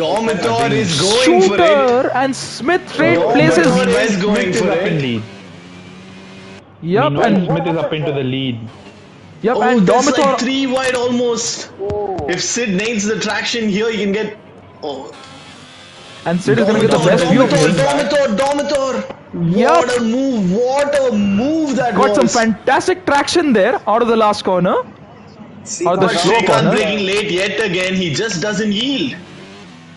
Domitor is going for it. Shooter and Smith trade Domitor places. is going Smith is for up in it. lead. Yep, Meanwhile, and Smith is up into the lead. yep, Oh, and that's Domitor. like 3 wide almost. If Sid nails the traction here, he can get. Oh, And Sid is gonna get the best view of him. Domitor. Yep. What a move! What a move that Got some was. fantastic traction there out of the last corner. Or the But slow Srikanth corner. breaking late yet again. He just doesn't yield.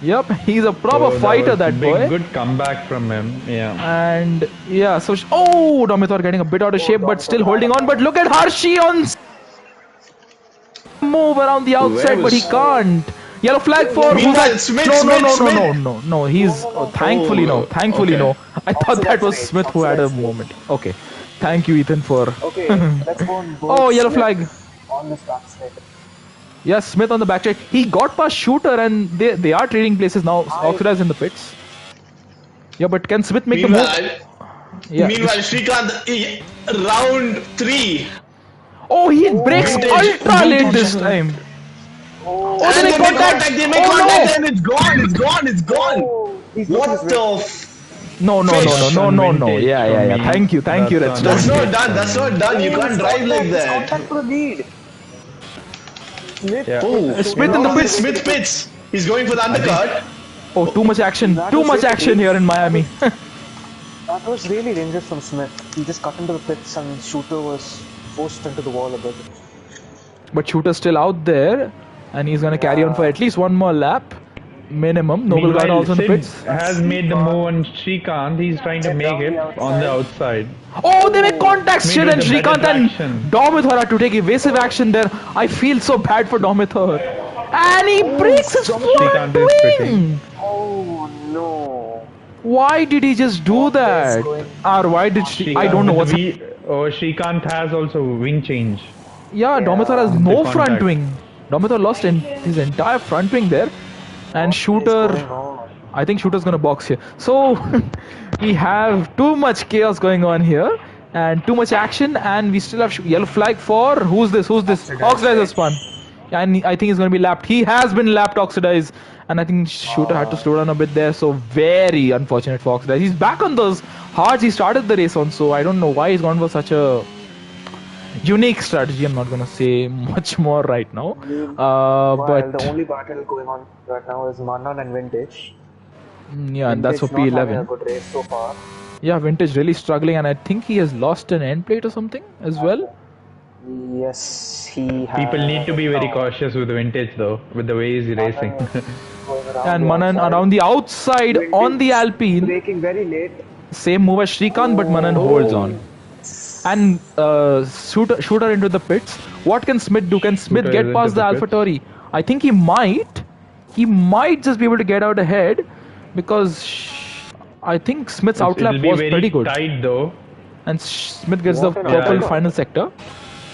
Yep, he's a proper fighter, that boy. Good comeback from him. Yeah. And yeah, so Domitor getting a bit out of shape, but still holding on. But look at Harshi on move around the outside, but he can't. Yellow flag for who's Meanwhile, that? Smith, No, no, Smith, no, no, Smith. no, no, no. He's thankfully no, thankfully okay. no. I thought that was Smith who had a moment. Okay, thank you, Ethan, for. Okay, let's go on board. Oh, yellow Smith flag. on this backside. Yes, Smith on the backside. He got past Shooter, and they are trading places now. Oxidize in the pits. Yeah, but can Smith make the move? Yeah. Meanwhile, Srikanth, round 3. Oh, he breaks ultra late this time. Oh, they make contact. They make contact, and it's gone. It's gone. It's gone. What the? No. Yeah. Thank you, Red. That's not done. That's not done. You can't drive like that. Contact for the lead. Smith. Yeah. Oh, Smith in the pits. Smith pits. He's going for the undercut. Oh, too much action. Too much action here in Miami. That was really dangerous from Smith. He just cut into the pits and Shooter was forced into the wall a bit. But Shooter's still out there, and he's gonna carry on for at least one more lap, minimum. Noble Guard also in the pits. Has made the move on Srikanth. He's trying to make it on the outside. Oh, they make contact still, and with the Srikanth better and traction. Domithor had to take evasive action there. I feel so bad for Domithor. And he breaks his front Srikanth is wing. Oh no. Why did he just do that? Or why did I don't know what's. Srikanth has also wing change. Yeah, Domithor has no contact. front wing. Domithor lost his entire front wing there. And Shooter, I think Shooter's gonna box here. So we have too much chaos going on here and too much action, and we still have yellow flag for who's this? Oxidizer spun. And I think he's gonna be lapped. He has been lapped, Oxidize, and I think Shooter had to slow down a bit there. So very unfortunate for Oxidize. He's back on those hards he started the race on. So I don't know why he's gone for such a unique strategy. I'm not gonna say much more right now. But the only battle going on right now is Manan and Vintage. Yeah, and that's for Vintage not having P11. a good race so far. Yeah, Vintage really struggling, and I think he has lost an end plate or something as well. Yes, he has. People need to be very cautious with Vintage though, with the way he's racing. And Manan around the outside on the Alpine. Breaking very late. Same move as Srikanth, but Manan holds on. And shooter into the pits. What can Smith do? Can Smith Shooter get is past the into the AlphaTauri? I think he might. He might just be able to get out ahead because I think Smith's outlap It'll be was very pretty good. tight though. And Smith gets the What an purple outlap. final sector.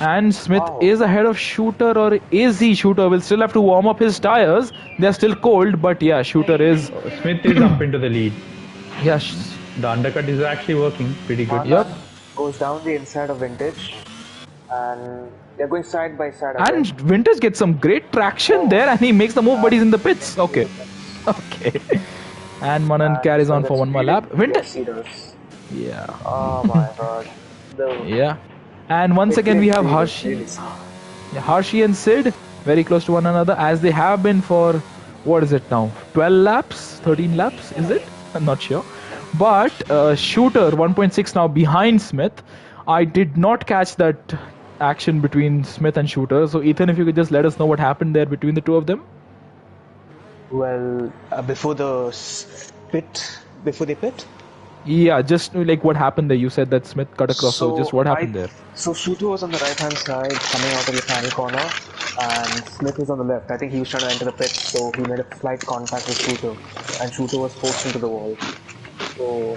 And Smith Wow. is ahead of Shooter, or is he? Shooter will still have to warm up his tires. They're still cold, but yeah, Shooter is. Smith is up into the lead. Yeah, The undercut is actually working pretty good. yep. Goes down the inside of Vintage. And they're going side by side. And Vintage gets some great traction there, and he makes the move, but he's in the pits. Okay. Okay. And Manan carries on for one more lap. Vintage. Yeah. Oh my god. Yeah. And once again, we have Harshi. Yeah, Harshi and Sid very close to one another, as they have been for, what is it now? 12 laps? 13 laps? Is it? I'm not sure. But Shooter 1.6 now behind Smith. I did not catch that action between Smith and Shooter. So Ethan, if you could just let us know what happened there between the two of them. Well, before the before they pit? Yeah, just like what happened there. You said that Smith cut across. So just what happened there? So Shooter was on the right hand side coming out of the final corner, and Smith was on the left. I think he was trying to enter the pit, so he made a slight contact with Shooter, and Shooter was forced into the wall. So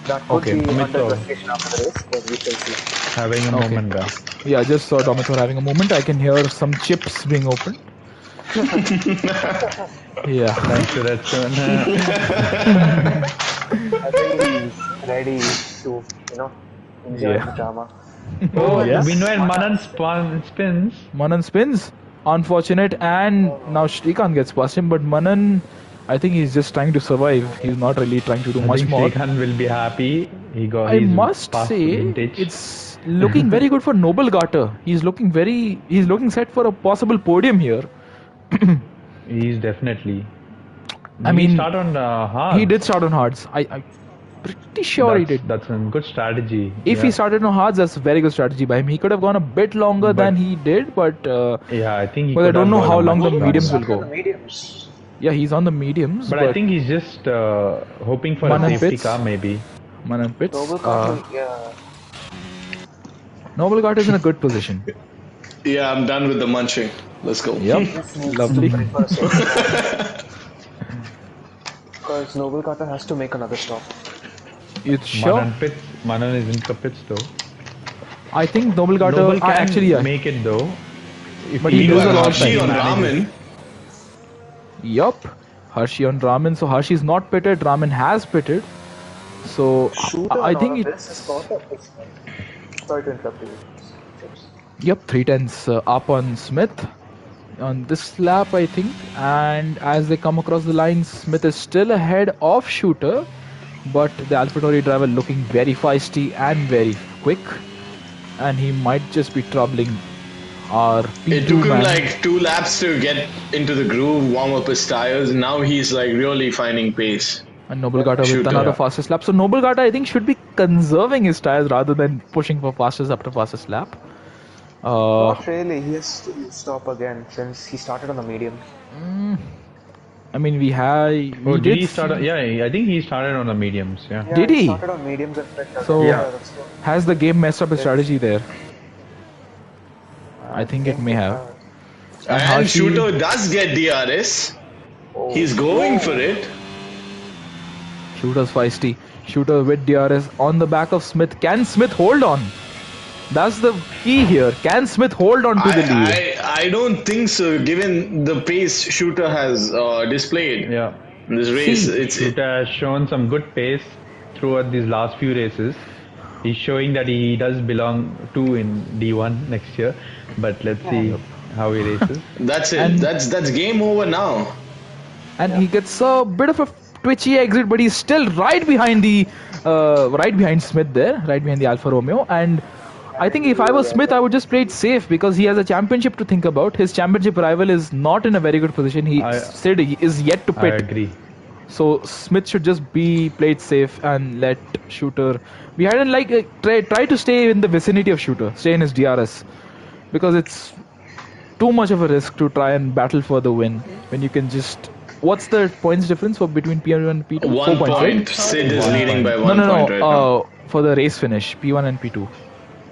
that could be under investigation after the race, but we shall see. Having a moment there. Yeah, I just saw Domithor having a moment. I can hear some chips being opened. Yeah. Thanks to that soon. I think he's ready to, enjoy Yeah. the drama. Oh, Yeah. meanwhile, Manan spins. Manan spins. Unfortunate, and now Srikanth gets past him, but Manan, I think he's just trying to survive. He's not really trying to do I much think more. Srikanth will be happy. I must say, it's looking very good for Noble Garter. He's looking set for a possible podium here. He's definitely. I mean, he start on hard. He did start on hards. pretty sure he did. That's a good strategy. If he started on hards, that's a very good strategy by him. He could have gone a bit longer than he did, but yeah, I think he well, I could don't have know gone how a long the much mediums will longer. On go. the mediums. Yeah, he's on the mediums. But I think he's just hoping for Manan a safety Pitts. car, maybe. Manan Pitts. Noble Carter, yeah. Noble Carter is in a good position. Yeah, I'm done with the munching. Let's go. Yep, lovely. Because Noble Carter has to make another stop. It's sure. Manan is in the pits though. I think Noble Carter Noble can actually make it though. But he loses a lot of Hershey time. on Ramen. Yup. Hershey on Ramen. So Hershey's not pitted. Ramen has pitted. So I think it's. Sorry to interrupt you. Yep, 310s up on Smith on this lap, I think. And as they come across the line, Smith is still ahead of Shooter. But the AlphaTauri driver looking very feisty and very quick. And he might just be troubling our P2 It took him man. like 2 laps to get into the groove, warm up his tires. Now he's like really finding pace. And Noble Carter with Shooter. another fastest lap. So Noble Carter, I think, should be conserving his tires rather than pushing for fastest after fastest lap. Not really, he has to stop again since he started on the medium. I mean, we did he start? Yeah, I think he started on the mediums. Yeah. Did he? Started on mediums and fit. So Yeah. has the game messed up his strategy there? I think it may have. And Hershey- Shooter does get DRS. He's going for it. Shooter's feisty. Shooter with DRS on the back of Smith. Can Smith hold on? That's the key here. Can Smith hold on to the lead? I don't think so, given the pace Shooter has displayed Yeah. in this race. See, Shooter has shown some good pace throughout these last few races. He's showing that he does belong to in D1 next year. But let's see how he races. That's it. And- That's game over now. And he gets a bit of a twitchy exit, but he's still right behind Smith there, right behind the Alfa Romeo. And I think if I was Smith, I would just play it safe because he has a championship to think about. His championship rival is not in a very good position. He said he is yet to I pit. agree. So Smith should just be played safe and let Shooter behind and try to stay in the vicinity of Shooter, stay in his DRS, because it's too much of a risk to try and battle for the win when you can just. What's the points difference between P1 and P2? 1 4 points, point. right? Sid is leading by 1 No. point right now. For the race finish, P1 and P2,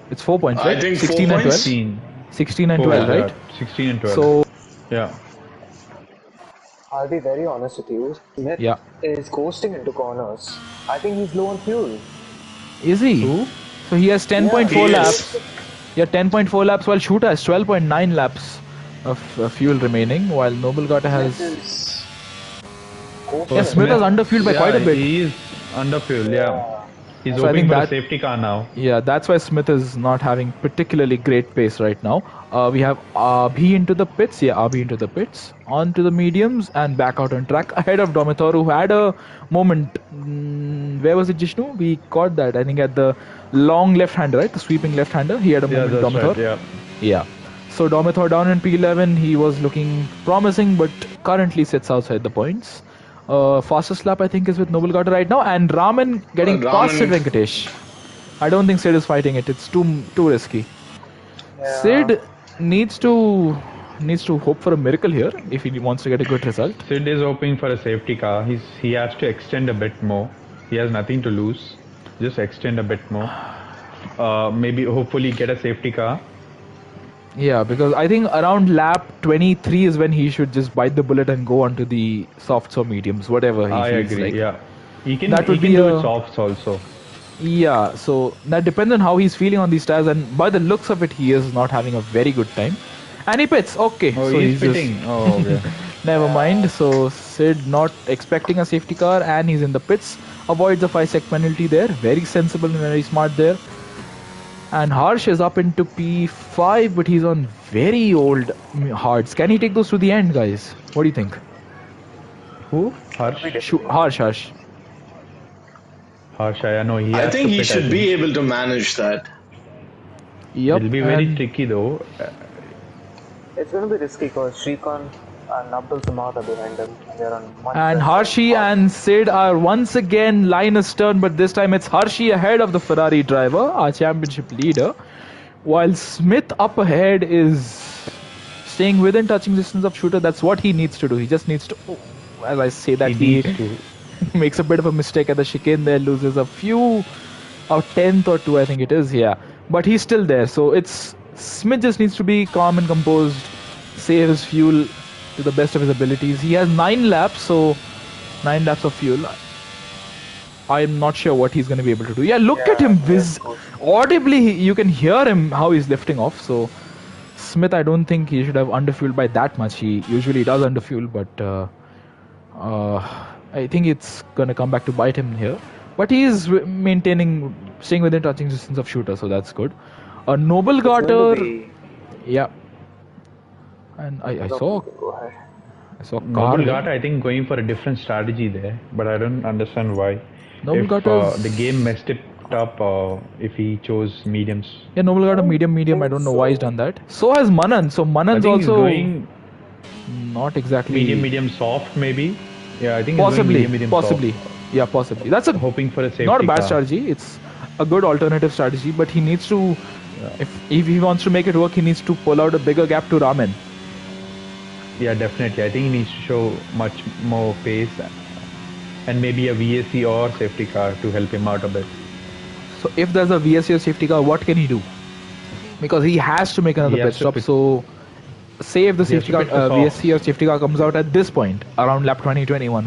it's 4 points, right? I think 16 4 and 12. points. 16 and 12, right? 16 and 12. So yeah. I'll be very honest with you. Smith Yeah. is coasting into corners. I think he's low on fuel. is he? So he has 10.4 He laps. is. Yeah, 10.4 laps, while Shooter has 12.9 laps of fuel remaining, while Noble Carter has. Yeah, Smith has underfueled by quite a bit. He is under fuel, yeah. He's So I hoping think for a that- safety car now. Yeah, that's why Smith is not having particularly great pace right now. We have Abhi into the pits. Yeah, Abhi into the pits. On to the mediums and back out on track ahead of Domitoru, who had a moment. Where was it, Jishnu? We caught that, I think, at the long left-hander, right? The sweeping left-hander. He had a Yeah, moment, that's Domithor. right, yeah. Yeah. So Domithor down in P11. He was looking promising, but currently sits outside the points. Fastest lap, I think, is with Noble Carter right now, and Raman getting past Raman- Sid Venkatesh. I don't think Sid is fighting it. It's too risky. Sid needs to hope for a miracle here if he wants to get a good result. Sid is hoping for a safety car. He has to extend a bit more. He has nothing to lose. Just extend a bit more. Maybe hopefully get a safety car. Yeah, because I think around lap 23 is when he should just bite the bullet and go onto the softs or mediums, whatever he I feels agree. like. Yeah, he can. That would he can be do a- it softs also. Yeah, so that depends on how he's feeling on these tires, and by the looks of it, he is not having a very good time. And he pits. Okay, Oh, so he's just- fitting. Oh, okay. Never mind. So Sid not expecting a safety car, and he's in the pits. Avoids a 5-sec penalty there. Very sensible and very smart there. And Harsh is up into P5, but he's on very old hards. Can he take those to the end, guys? What do you think? Who? Harsh. Harsh. Harsh. I know he. I has think to he pit, should be able to manage that. Yep. It'll be very and- tricky though. It's going to be risky because Shrikant And Abdul Samad are behind him. They're on much And better Hershey and Sid are once again line astern, but this time it's Hershey ahead of the Ferrari driver, our championship leader, while Smith up ahead is staying within touching distance of Shooter. That's what he needs to do. He just needs to, as I say that, He he needs to. makes a bit of a mistake at the chicane there, loses a few, a tenth or two, I think it is, yeah. But he's still there, so it's Smith just needs to be calm and composed, save his fuel to the best of his abilities. He has 9 laps, so 9 laps of fuel. I'm not sure what he's going to be able to do. Yeah, look at him, audibly you can hear him how he's lifting off. So Smith, I don't think he should have underfueled by that much. He usually does underfuel, but I think it's going to come back to bite him here. But he is maintaining, staying within touching distance of Shooter, so that's good. A Noble Garter, yeah. And I saw Noble Garter, I think, going for a different strategy there, but I don't understand why. If the game messed it up, if he chose mediums. Yeah, Noble Garter medium. I don't know why he's done that. So has Manan. So Manan's also going not exactly medium soft maybe. Yeah, I think possibly. Soft. Yeah, possibly. That's hoping for a safety not a bad car. strategy. It's a good alternative strategy, but he needs to, if he wants to make it work, he needs to pull out a bigger gap to Raman. Yeah, definitely. I think he needs to show much more pace and maybe a VSC or safety car to help him out a bit. So if there's a VSC or safety car, what can he do? Because he has to make another pit stop. So say if the safety car, VSC or safety car comes out at this point, around lap 2021,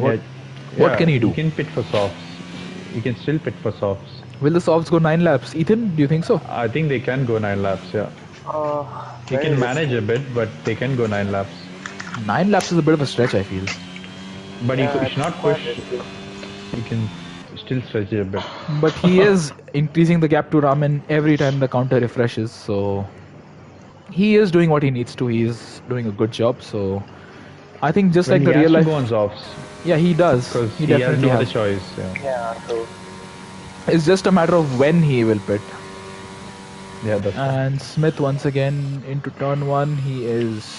what can he do? He can pit for softs. He can still pit for softs. Will the softs go 9 laps? Ethan, do you think so? I think they can go 9 laps, yeah. He can manage a bit, but they can go 9 laps. 9 laps is a bit of a stretch, I feel. But he should not push. He can still stretch it a bit. But he is increasing the gap to Raman every time the counter refreshes, so he is doing what he needs to. He is doing a good job, so I think just like the real life. He has to go on softs. Yeah, he does. Because he definitely has no other choice. Yeah, true. It's just a matter of when he will pit. Yeah, that's and right. Smith once again into turn 1. He is.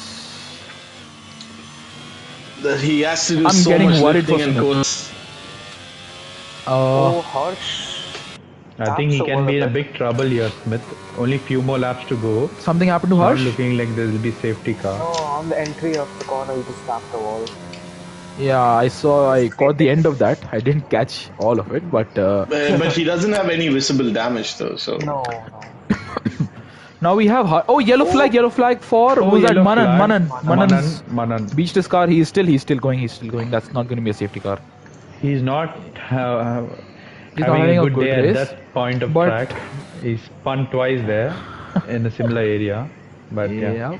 He has to do I'm so getting much worried for lifting and Smith. course. Harsh. I think he can be in a big trouble here, Smith. Only few more laps to go. Something happened to Harsh? Not looking like there will be safety car. No, on the entry of the corner, he just tapped the wall. Yeah, I caught the end of that. I didn't catch all of it, but But he doesn't have any visible damage though, so. No. Now we have yellow flag for who's that? Manan beached his car. He's still going. That's not going to be a safety car. He's not He's having not a good day race, at that point of track. He's spun twice there in a similar area. But yeah.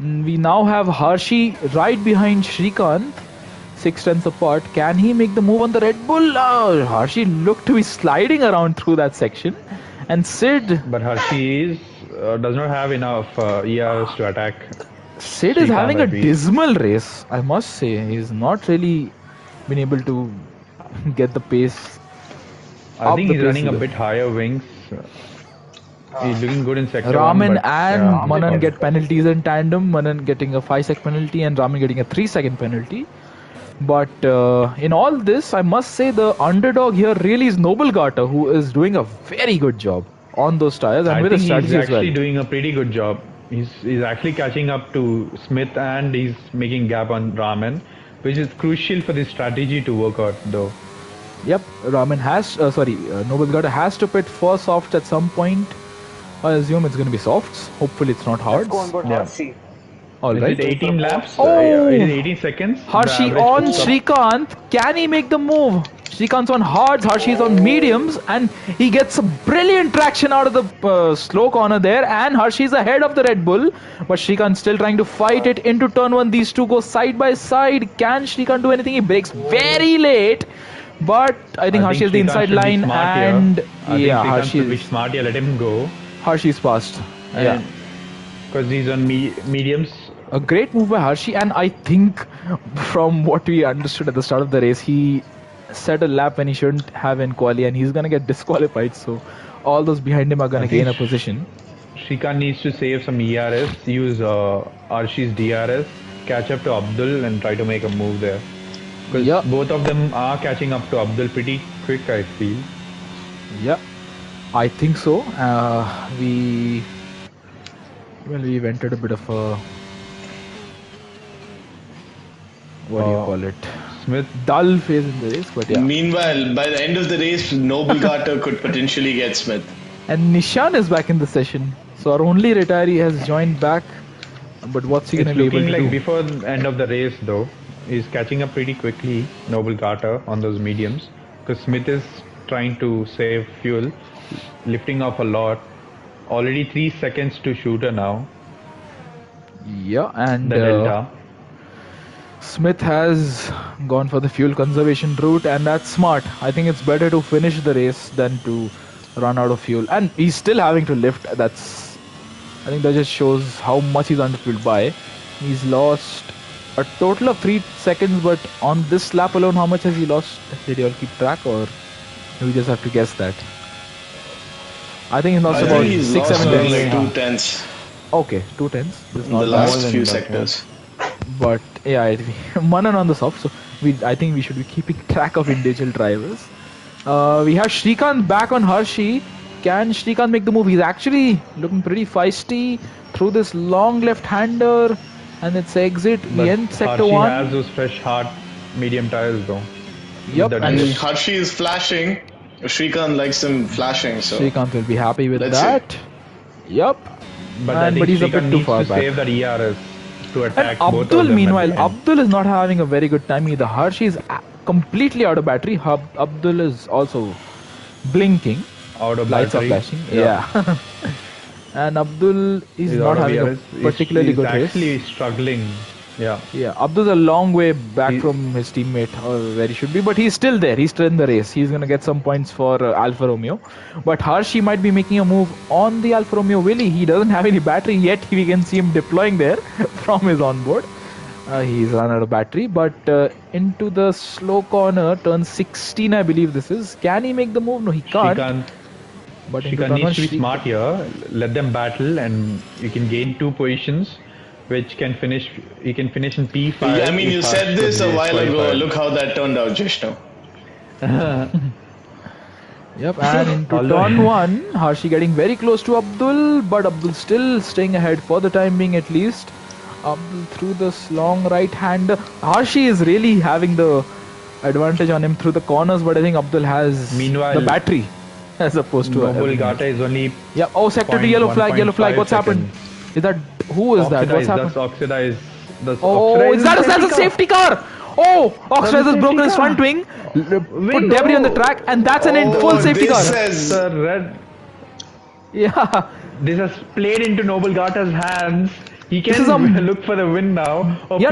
We now have Hershey right behind Shrikant, 6 tenths apart. Can he make the move on the Red Bull? Hershey looked to be sliding around through that section. And Sid. But Hershey does not have enough ERS to attack. Sid is having a dismal race, I must say. He's not really been able to get the pace. I think he's running a bit higher wings. He's looking good in sector Raman 1, and Manan get penalties in tandem. Manan getting a 5-second penalty and Raman getting a 3-second penalty. But in all this, I must say the underdog here really is Noble Garter, who is doing a very good job on those tires and with a strategy as well. He's actually doing a pretty good job. He's actually catching up to Smith and he's making gap on Raman, which is crucial for this strategy to work out though. Yep, Noble Garter has to pit for softs at some point. I assume it's going to be softs. Hopefully it's not hards. All right. Is it 18 laps? It is 18 seconds. Hershey on Shrikant. Can he make the move? Shrikant's on hards, Hershey's on mediums, and he gets a brilliant traction out of the slow corner there, and Hershey's ahead of the Red Bull, but Shrikant's still trying to fight it into turn 1. These two go side by side. Can Shrikant do anything? He breaks very late, but I think Hershey is the inside line, and Hershey should be smart here. Let him go. Hershey's fast. Yeah. Because he's on mediums. A great move by Hershey, and I think from what we understood at the start of the race, he set a lap when he shouldn't have in quali, and he's going to get disqualified, so all those behind him are going to gain a position. Shrikant needs to save some ERS, use Hershey's DRS, catch up to Abdul and try to make a move there. Because both of them are catching up to Abdul pretty quick, I feel. Yeah, I think so. We entered a bit of a, what do you call it? Smith. Dull phase in the race, but yeah. Meanwhile, by the end of the race, Noble Carter could potentially get Smith. And Nishan is back in the session. So our only retiree has joined back. But what's he going to be able to do? Before the end of the race, though, he's catching up pretty quickly, Noble Carter, on those mediums. Because Smith is trying to save fuel, lifting off a lot. Already 3 seconds to Shooter now. Yeah, and the Delta. Smith has gone for the fuel conservation route, and that's smart. I think it's better to finish the race than to run out of fuel. And he's still having to lift. I think that just shows how much he's underfueled by. He's lost a total of 3 seconds, but on this lap alone, how much has he lost? Did you all keep track, or do we just have to guess that? I think he's lost about 6-7 like 2 tenths. Okay, 2 tenths. In the last few sectors. But yeah, Manan on the soft, so I think we should be keeping track of individual drivers. We have Shrikant back on Hershey. Can Shrikant make the move? He's actually looking pretty feisty through this long left-hander, and it's exit. We end sector 1. Hershey has those fresh hard medium tires though. Yep. And Hershey is flashing. Shrikant likes him flashing, so Shrikant will be happy with that. Yep. But he's a bit too far back. Save that ERS to attack and both Abdul, of them. Meanwhile, Abdul is not having a very good time either. Hershey is completely out of battery. Abdul is also blinking. Out of lights battery. are flashing. Yeah. And Abdul is not having a particularly good race. He's actually struggling. Yeah. Yeah. Abdul's a long way back from his teammate, or where he should be, but he's still there. He's still in the race. He's gonna get some points for Alfa Romeo. But Hershey might be making a move on the Alfa Romeo Willy. He doesn't have any battery yet. We can see him deploying there from his onboard. He's run out of battery, but into the slow corner, turn 16, I believe this is. Can he make the move? No, he can't. But Shrikant needs to be smart here. Let them battle, and you can gain 2 positions, which can finish. You can finish in P5. Yeah, I mean, you said this a while ago. Look how that turned out, Jishnu. Yep, and into turn 1, Hershey getting very close to Abdul, but Abdul still staying ahead for the time being at least. Abdul through this long right hand. Hershey is really having the advantage on him through the corners, but I think Abdul has the battery. As opposed to Noble Gata is only sector 2 yellow flag. What's happened? Is that who is that? What's happened? That's Oxidized. Is that a safety car? Oh, Oxidized has broken his front wing, put debris on the track, and that's an full safety car. Says red. Yeah. This has played into Noble Gata's hands. He can look for the win now. Yeah,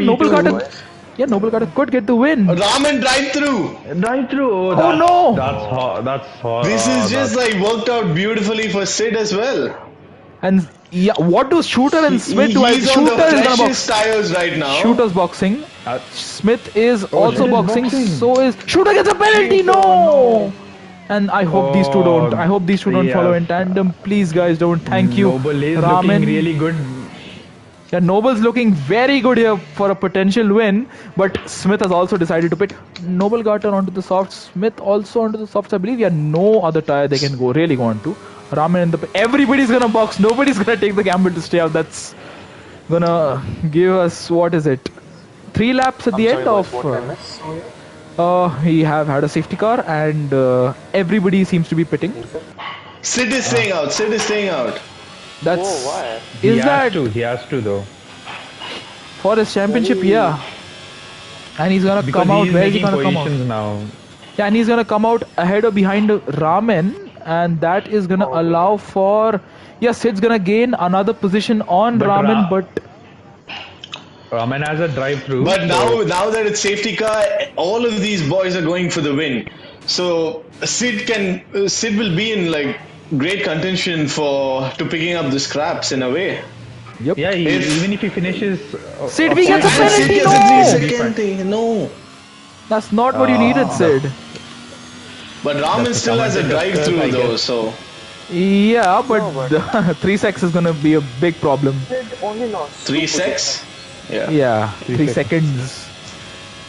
Noble Gata could get the win. Raman drive through. Oh no! That's hard. This is just like worked out beautifully for Sid as well. And yeah, what do Shooter and Smith do? He's on the freshest tires right now. Shooter's boxing. Smith is also boxing. So is Shooter gets a penalty. No! And I hope these two don't. I hope these two don't follow in tandem. Please, guys, don't. Thank you. Noble is looking really good. Yeah, Noble's looking very good here for a potential win, but Smith has also decided to pit. Noble got onto the softs, Smith also onto the softs. I believe no other tire they can really go onto. Raman in the everybody's gonna box. Nobody's gonna take the gamble to stay out. That's gonna give us, what is it, 3 laps at the end of. He have had a safety car, and everybody seems to be pitting. Sid is staying out. Sid is staying out. That's why? He has to though. For his championship, yeah. And he's gonna come out. Where is he gonna come out? Now. Yeah, and he's gonna come out ahead or behind Raman, and that is gonna allow for. Yeah, Sid's gonna gain another position on Raman, but Raman has a drive-through. But now that it's safety car, all of these boys are going for the win. So Sid will be in like great contention to picking up the scraps in a way. Yep. Yeah, even if he finishes. Sid, we get a penalty. No. That's not what you needed, Sid. But Raman still has a drive-through though, so. Yeah, but 3 sex is gonna be a big problem. Sid only lost 3 sex. Yeah. Yeah, 3 seconds. seconds.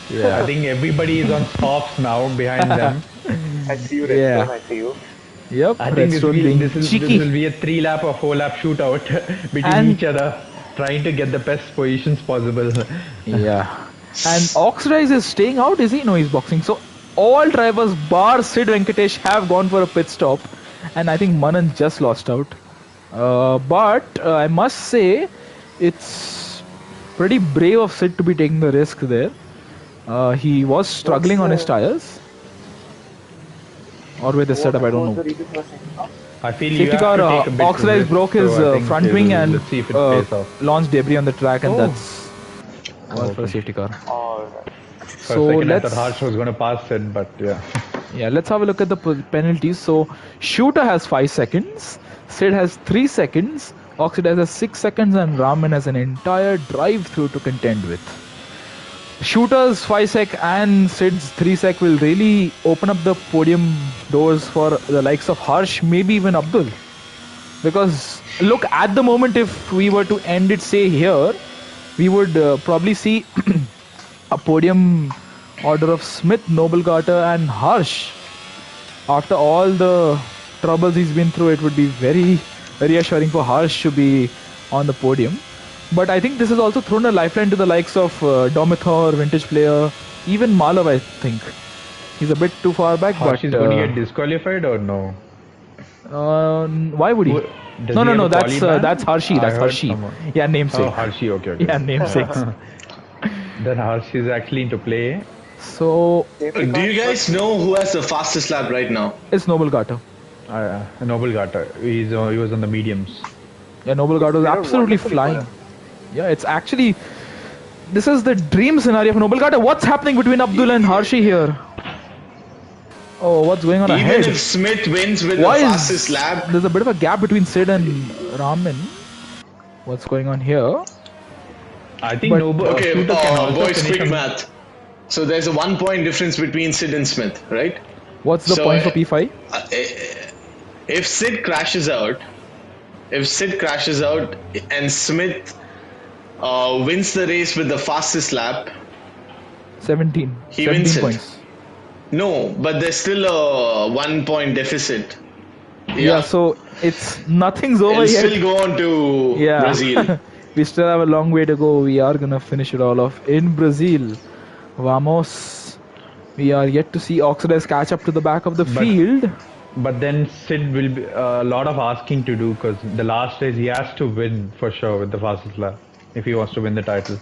I Yeah. think everybody is on softs now behind them. I see you, Yeah. Redstone. I see you. Yep, I think Redstone being this cheeky. will be a 3 lap or 4 lap shootout between And each other, trying to get the best positions possible. yeah. And Oxrise is staying out, is he? No, he's boxing. So all drivers bar Sid Venkatesh have gone for a pit stop. And I think Manan just lost out. But I must say, it's pretty brave of Sid to be taking the risk there. He was struggling What's on his the tires. Or with the setup, I what don't was know. the reason for saying that? I feel you Safety have car, to take a bit Oxrise risk, broke his so I think front wing and let's see if it pays off. launched debris on the track, and Oh, that's was for a okay. safety car. Alright. For a So second, I thought let's Harsh was going to pass it, but yeah. let's have a look at the penalties. So Shooter has 5 seconds, Sid has 3 seconds, Oxide has 6 seconds, and Raman has an entire drive through to contend with. Shooter's 5 sec and Sid's 3 sec will really open up the podium doors for the likes of Harsh, maybe even Abdul. Because look, at the moment, if we were to end it, say here, we would probably see a podium order of Smith, Noble Carter, and Harsh. After all the troubles he's been through, it would be very reassuring for Harsh to be on the podium. But I think this has also thrown a lifeline to the likes of Domithor, Vintage Player, even Malav, I think. He's a bit too far back, Harsh but is going to get disqualified or no? why would he? Does No, he no, have no. a quali ban? That's Harshi. I That's heard Harshi. someone. Yeah, namesake. Oh, Harshi, okay. Yeah, namesakes. Then Harsh is actually into play. So Safety Do car you guys know who has the fastest lap right now? it's Noble Carter. Noble Gata. He was on the mediums. Yeah, Noble Carter was played out absolutely wonderfully for flying. him. Yeah, it's actually this is the dream scenario for Noble Carter. What's happening between Abdul and Harshi here? Oh, what's going on Even ahead? if Smith wins with Why the is fastest lap, there's a bit of a gap between Sid and Raman? What's going on here? I think But- Noble okay, Shooter can also boys, finish quick on- math. So there's a 1 point difference between Sid and Smith, right? What's the So, point for P5? If Sid crashes out, and Smith wins the race with the fastest lap, 17. He 17 wins it. points. no, but there's still a 1 point deficit. Yeah, so it's nothing's over It'll yet. still go on to Yeah. Brazil. We still have a long way to go. We are gonna finish it all off in Brazil. Vamos. We are yet to see Oxidize catch up to the back of the field. But then Sid will be a lot of asking to do because the last race he has to win for sure with the fastest lap if he wants to win the title.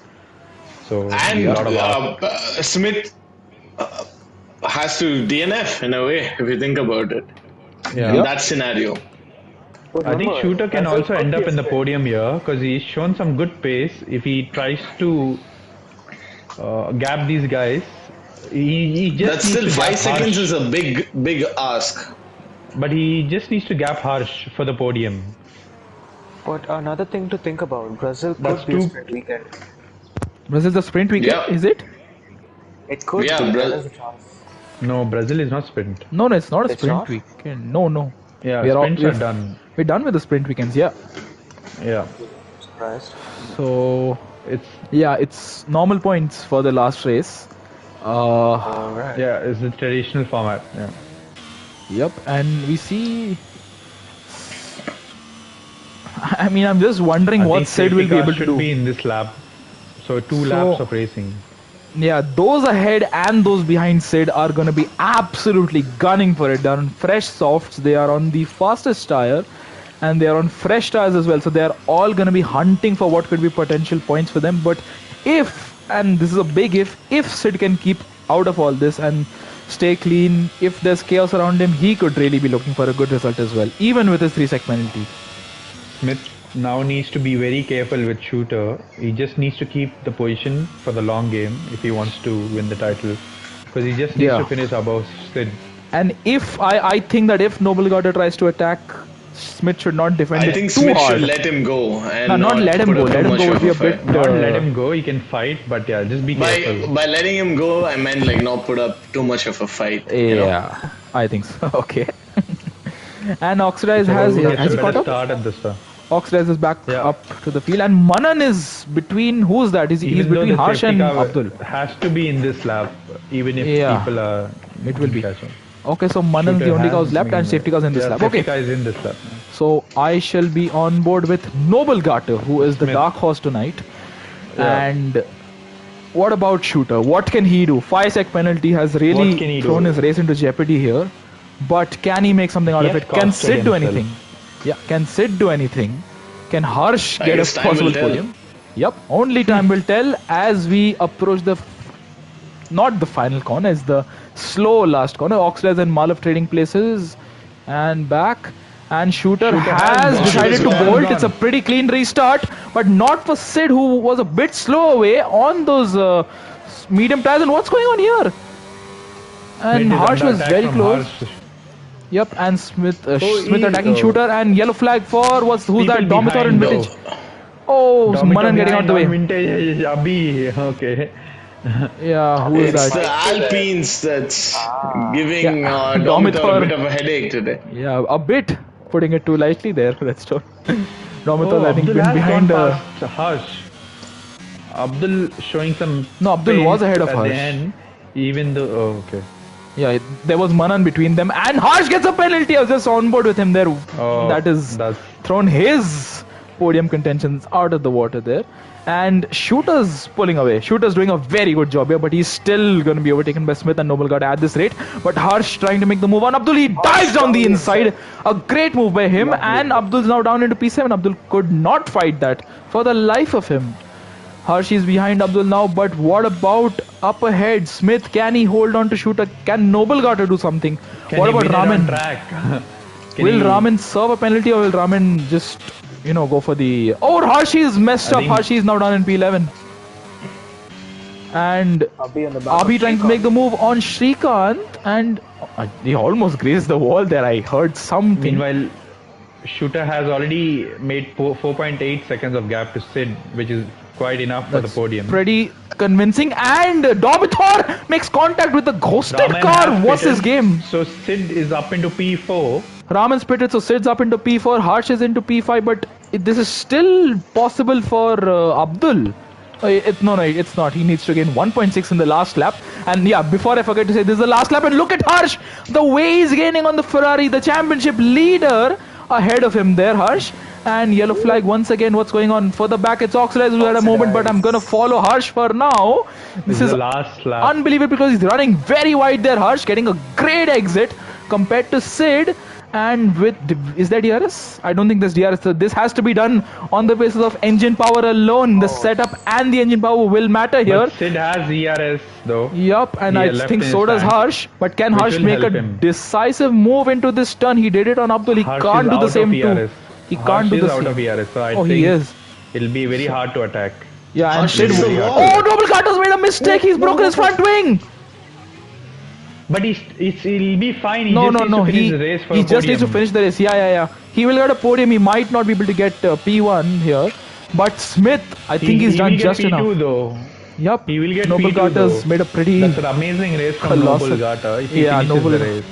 So And a lot of ask. Smith has to DNF in a way, if you think about it. Yeah. In that scenario. But I think remember, Shooter can Brazil also could end be up a in the sprint. podium here because he's shown some good pace. If he tries to gap these guys, he just That's needs still to 5 gap seconds Harsh. is a big ask. But he just needs to gap Harsh for the podium. But another thing to think about, Brazil That's could be a two- sprint weekend. Brazil's the sprint weekend, Yeah. is it? It could Yeah, be. Bra- There is a chance. No, Brazil is not sprint. No, it's not a It's sprint not? weekend. No. Yeah, We are all- sprints we've- are done. We're done with the sprint weekends, yeah. Yeah, I'm surprised. So it's it's normal points for the last race. Alright. it's the traditional format. Yeah. Yep, and we see. I mean, I'm just wondering I what think Sid will safety be car able to should do. be in this lap. So two So- laps of racing. Yeah, those ahead and those behind Sid are going to be absolutely gunning for it. They're on fresh softs, they are on the fastest tire, and they are on fresh tires as well. So they are all going to be hunting for what could be potential points for them. But if, and this is a big if Sid can keep out of all this and stay clean, if there's chaos around him, he could really be looking for a good result as well, even with his 3-sec penalty. Smith now needs to be very careful with Shooter. He just needs to keep the position for the long game if he wants to win the title. Because he just needs Yeah. to finish above Sid. And if I think that if Noble Garter tries to attack, Smith should not defend I it think too Smith hard. should let him go and No, not let him put go. up too Let him much go would of be a fight. bit. Not let him go, he can fight, but yeah, just be careful. By letting him go, I meant like not put up too much of a fight. You know? Yeah, I think so. Okay. And Oxidize So has he he gets a caught better up? start at the start. Oxlade is back up to the field, and Manan is between. Who's that? He's between Harsh and Abdul. Has to be in this lap, even if people are. It will be. Okay, so Manan is the only guy who's left, and safety car is in this lap. Okay. Safety car is in this lap. So I shall be on board with Noble Garter, who is the dark horse tonight. And what about Shooter? What can he do? 5-sec penalty has really thrown his race into jeopardy here. But can he make something out of it? Can Sid do anything? Yeah, can Sid do anything? Can Harsh get a possible podium? Yep, only time will tell as we approach the not the final corner, it's the slow last corner. Oxlade and Malav trading places and back. And Shooter has decided to bolt. It's a pretty clean restart, but not for Sid, who was a bit slow away on those medium tires. And what's going on here? And Harsh was very close. Yep, and Smith attacking Shooter, and yellow flag for who's that? Domitor and Vintage. Oh, Manan getting out the way. Vintage, Abhi, okay. Yeah, who is that? It's the Alpines that's giving Domitor a bit of a headache today. Yeah, a bit. Putting it too lightly there, that's true. Domitor, I think, been behind Harsh. Abdul showing some. No, Abdul was ahead of Harsh. End, even though, okay. Yeah, there was Manan between them, and Harsh gets a penalty. I was just on board with him there. That is thrown his podium contentions out of the water there. And Shooter's pulling away. Shooter's doing a very good job here, but he's still going to be overtaken by Smith and Noble Guard at this rate. But Harsh trying to make the move on Abdul. He dives down the inside. A great move by him, and Abdul's now down into P7. Abdul could not fight that for the life of him. Harsh is behind Abdul now, but what about up ahead? Smith, can he hold on to Shooter? Can Noble Guard do something? What about Raman? Will Raman serve a penalty, or will Raman just... go for the... Oh, Harsh is messed up. Harsh is now down in P11. And Abhi trying to make the move on Shrikant. And he almost grazed the wall there. I heard something. Meanwhile, Shooter has already made 4.8 seconds of gap to Sid, which is quite enough for the podium. Pretty convincing. And Domitor makes contact with the ghosted car. What's his game? So Sid is up into P4. Raman's pitted, so Sid's up into P4, Harsh is into P5, but this is still possible for Abdul. No, it's not. He needs to gain 1.6 in the last lap. And yeah, before I forget to say, this is the last lap, and look at Harsh! The way he's gaining on the Ferrari, the championship leader ahead of him there, Harsh. And yellow flag once again. What's going on? Further back, it's Oxlade who had a moment, but I'm gonna follow Harsh for now. This is the last lap. Unbelievable because he's running very wide there, Harsh, getting a great exit compared to Sid. And is there DRS? I don't think there's DRS. So this has to be done on the basis of engine power alone. The setup and the engine power will matter here. But Sid has DRS though. Yup, and I think so does Harsh. But can Harsh make a decisive move into this turn? He did it on Abdul. He can't do the same too. He can't do the same. Out of ERS, so I think he is. It'll be very hard to attack. Yeah, and Sid. Oh, Noble Carter's made a mistake. He's broken his front wing. But he'll be fine. He just needs to finish the race. Yeah. He will get a podium. He might not be able to get P1 here. But Smith, I think he's done just P2 enough. Though. Yep. He will get Noble P2 Garter's though. made a pretty... That's an amazing race from Noble Garter. If he finishes the race.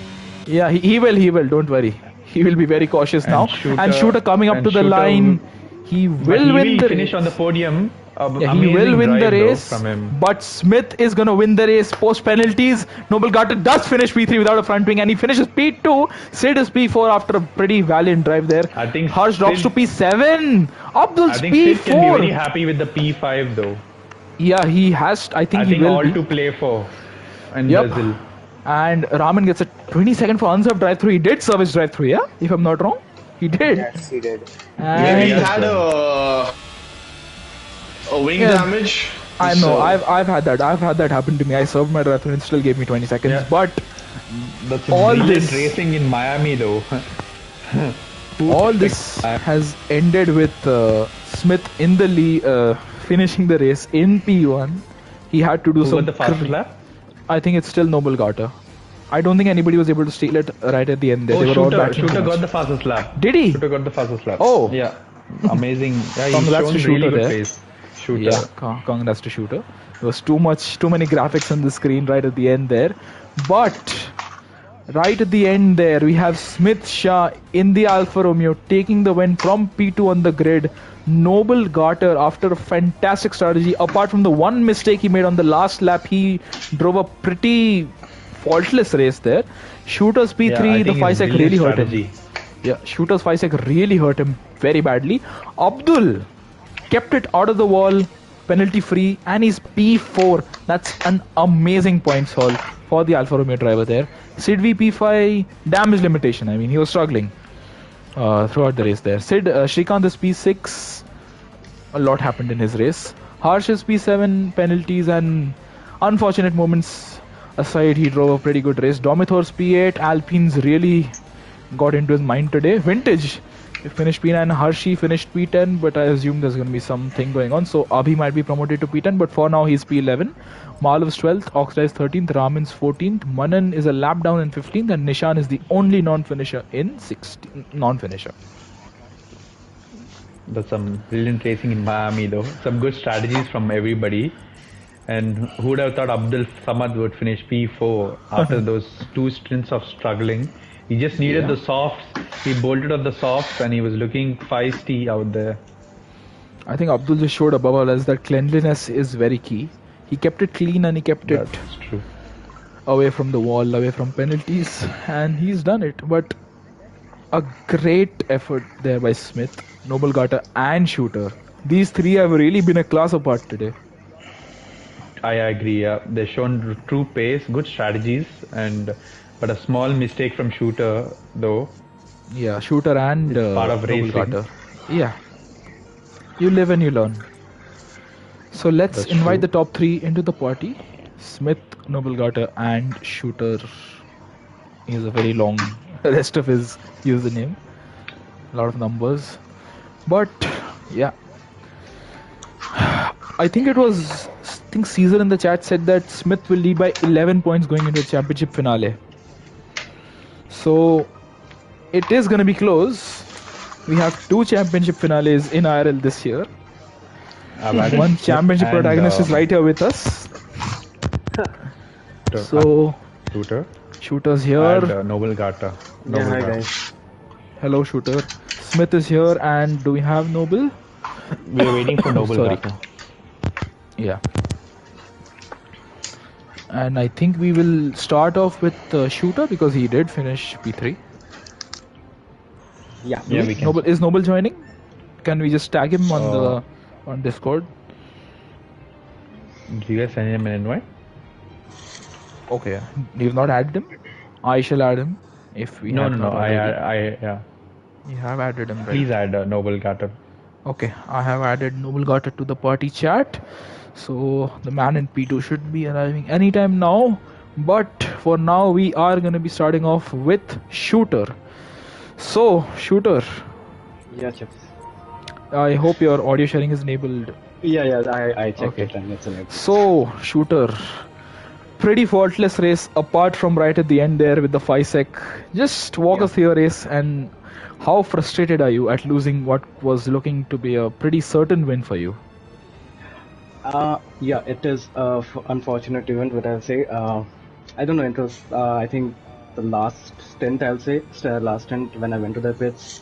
Yeah, he will. Don't worry. He will be very cautious now. And Shooter coming up to the line. He will win the race. Finish on the podium. He will win the race, but Smith is going to win the race post penalties. Noble Garter does finish P3 without a front wing, and he finishes P2. Sid is P4 after a pretty valiant drive there. I think Harsh drops to P7. Abdul's P4. I think Sid can be very happy with the P5 though. Yeah, he has. I think he will. All to play for in Brazil. And Raman gets a 20-second for unserved drive-through. He did service drive-through, yeah? If I'm not wrong. He did. Yes, he did. Maybe he had a wing damage. I know. I've had that. I've had that happen to me. I served my drive-through and it still gave me 20 seconds. Yeah. But that's all this racing in Miami though. all this has ended with Smith in the lead, finishing the race in P1. He had to do some. Who got the fastest lap? I think it's still Noble Garter. I don't think anybody was able to steal it right at the end there. Shooter got the fastest lap. Did he? Shooter got the fastest lap. Oh. Yeah. Amazing. Yeah, congrats to Shooter really there. Pace. Shooter. Yeah, congrats to Shooter. There was too many graphics on the screen right at the end there. But Right at the end there, we have Smith Shah in the Alfa Romeo taking the win from P2 on the grid. Noble Garter, after a fantastic strategy, apart from the one mistake he made on the last lap, he drove a pretty faultless race there. Shooter's P3, I the think it's 5 sec brilliant really hurt him. strategy. Yeah, Shooter's 5 sec really hurt him very badly. Abdul kept it out of the wall, penalty free, and he's P4. That's an amazing points haul for the Alfa Romeo driver there. Sid V P5, damage limitation. I mean, he was struggling throughout the race there. Shrikant is P6. A lot happened in his race. Harsh is P7, penalties and unfortunate moments aside, he drove a pretty good race. Domithor's P8, Alpine's really got into his mind today. Vintage finished P9, Harshi finished P10, but I assume there's going to be something going on. So Abhi might be promoted to P10, but for now he's P11. Malav's 12th, Oxra is 13th, Raman's 14th, Manan is a lap down in 15th, and Nishan is the only non-finisher in 16th. Non-finisher. That's some brilliant racing in Miami, though. Some good strategies from everybody. And who would have thought Abdul Samad would finish P4 after those 2 stints of struggling? He just needed the softs. He bolted on the softs and he was looking feisty out there. I think Abdul just showed above all else that cleanliness is very key. He kept it clean and he kept it true. away from the wall, away from penalties, and he's done it. But a great effort there by Smith, Noble Garter and Shooter. These three have really been a class apart today. I agree. Yeah. They've shown true pace, good strategies, but a small mistake from Shooter though. Yeah, Shooter and part of Noble racing. Garter. Yeah, you live and you learn. So let's invite the top 3 into the party. Smith, Noble Garter and Shooter. He has a very long rest of his username. A lot of numbers. But yeah, I think Caesar in the chat said that Smith will lead by 11 points going into the championship finale. So it is going to be close. We have 2 championship finales in IRL this year. One championship protagonist is right here with us. So Shooter's here. And Noble Garter. Hi guys. Hello Shooter. Smith is here, and do we have Noble? We are waiting for Noble Garter. Yeah. And I think we will start off with Shooter because he did finish P3. Yeah, we can. Is Noble joining? Can we just tag him on Discord? Do you guys send him an invite? Okay. You've not added him? I shall add him if we have. No. Yeah. You have added him, right? Please add Noble Garter. Okay, I have added Noble Garter to the party chat. So the man in P2 should be arriving anytime now. But for now, we are going to be starting off with Shooter. So, Shooter. Yeah, Chips. I hope your audio sharing is enabled. Yeah, I checked it and it's enabled. So, Shooter. Pretty faultless race apart from right at the end there with the 5 sec. Just walk us through your race, and how frustrated are you at losing what was looking to be a pretty certain win for you? Yeah, it is an unfortunate event, but I'll say, I don't know, it was, I think, the last stint, I'll say, last stint when I went to the pits.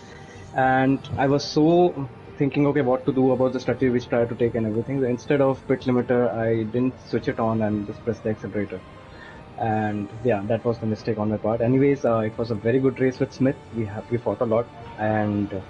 And I was so thinking, okay, what to do about the strategy which tried to take and everything. Instead of pit limiter, I didn't switch it on and just press the accelerator. And yeah, that was the mistake on my part. Anyways, it was a very good race with Smith. We fought a lot, and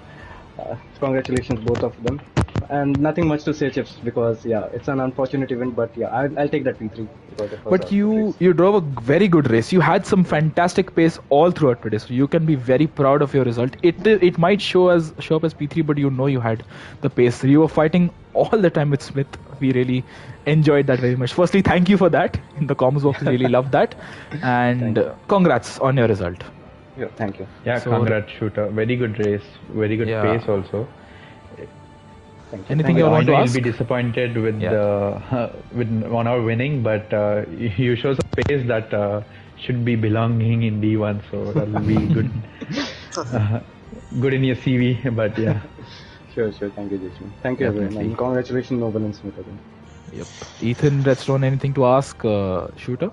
congratulations both of them. And nothing much to say, Chips, because yeah, it's an unfortunate event, but yeah, I'll take that P3 because it was. But you drove a very good race. You had some fantastic pace all throughout today, so you can be very proud of your result. It might show up as P3, but you know you had the pace. You were fighting all the time with Smith. We really enjoyed that very much. Firstly, thank you for that. In the comments box, really loved that, and congrats on your result. Yeah, thank you. Yeah, so, congrats, Shooter. Very good race. Very good pace also. Anything you want to ask? You'll be disappointed with with 1 hour winning, but you show some pace that should be belonging in D1, so that will be good. Good in your CV, but yeah. Sure. Thank you, Jason. Thank you, everyone. And congratulations, Noble and Smith again. Yep. Ethan, Redstone, anything to ask, Shooter?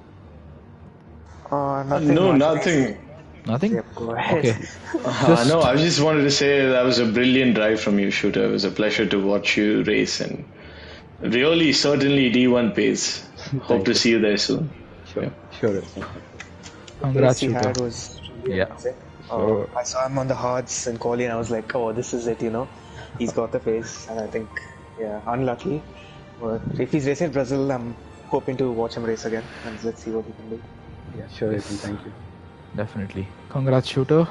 Nothing No, much. nothing. Nothing? Yep, go ahead. Okay. No, Just I just wanted to say that was a brilliant drive from you, Shooter. It was a pleasure to watch you race and really, certainly D1 pace. Hope Thank to you. see you there soon. Sure, Yeah. sure. The pace congrats, he shooter. had was really Yeah. amazing. So I saw him on the hards in quali and I was like, oh, this is it, He's got the pace, and I think, yeah, unlucky. But if he's racing Brazil, I'm hoping to watch him race again, and let's see what he can do. Yeah, sure, Yes. Ethan, thank you. Definitely. Congrats, shooter.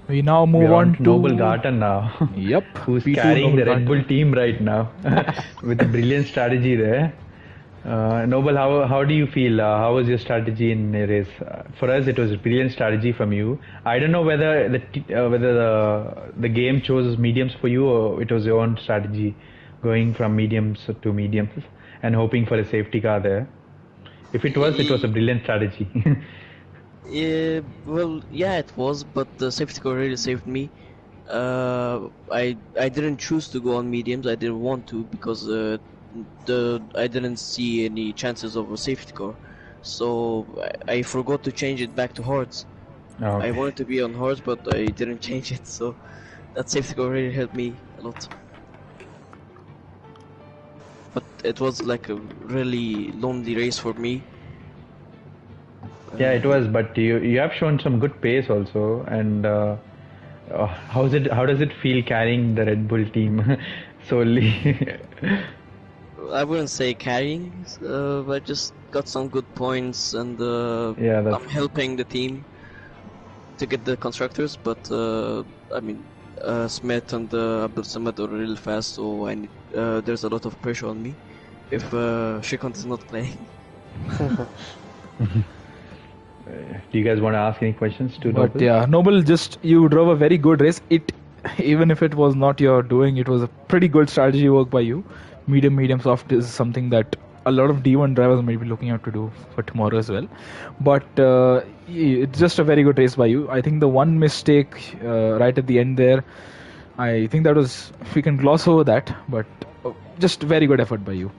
We now we move are on on to Noble Garten now. Yep. Who's P2 carrying the Noble Red Bull Garden. team right now with a brilliant strategy there. Noble, how do you feel? How was your strategy in the race? For us, it was a brilliant strategy from you. I don't know whether the game chose mediums for you or it was your own strategy, going from mediums to mediums and hoping for a safety car there. If it was a brilliant strategy. Well, yeah, it was, but the safety car really saved me. I didn't choose to go on mediums. I didn't want to because I didn't see any chances of a safety car, so I forgot to change it back to hards. Okay. I wanted to be on hards, but I didn't change it, so that safety car really helped me a lot. But it was like a really lonely race for me. Yeah, it was, but you have shown some good pace also, and how does it feel carrying the Red Bull team solely? I wouldn't say carrying, I just got some good points, and Yeah, I'm helping the team to get the constructors. But I mean, Smith and Abdul Samad are really fast, so there's a lot of pressure on me if Shikant is not playing. Do you guys want to ask any questions to But Noble? yeah, Noble, just you drove a very good race. Even if it was not your doing, it was a pretty good strategy work by you. Medium soft is something that a lot of D1 drivers may be looking out to do for tomorrow as well. But it's just a very good race by you. I think the one mistake right at the end there, I think that was, we can gloss over that, but just very good effort by you.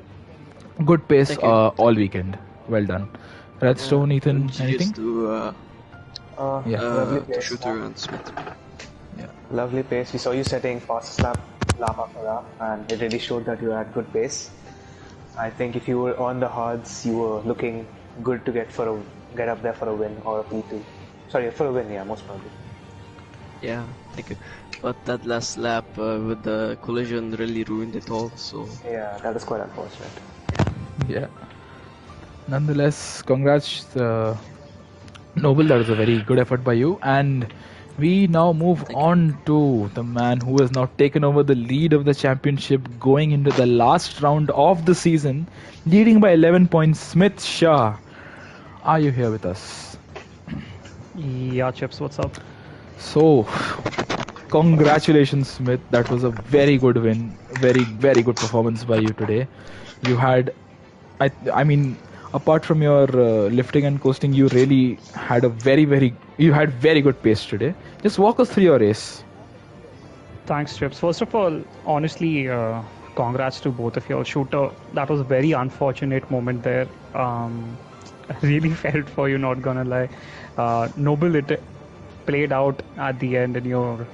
Good pace Thank you. all weekend. Well done. Redstone, Ethan, GGs anything? to Lovely to pace. Shooter and Smith. Lovely pace. We saw you setting fastest lap after lap, and it really showed that you had good pace. I think if you were on the hards, you were looking good to get up there for a win or a P2. Sorry, for a win, yeah, most probably. Yeah, thank you. But that last lap with the collision really ruined it all. So Yeah, that is quite unfortunate. Yeah. Nonetheless, congrats, Noble. That was a very good effort by you. And we now move on to the man who has now taken over the lead of the championship going into the last round of the season, leading by 11 points. Smith Shah, are you here with us? Yeah, Chips, what's up? So, congratulations, Smith. That was a very good win. Very, very good performance by you today. You had, I mean, apart from your lifting and coasting, you really had you had very good pace today. Just walk us through your race. Thanks, Chips. First of all, honestly, congrats to both of you. Shooter, that was a very unfortunate moment there. I really felt for you, not gonna lie. Noble, it played out at the end in your,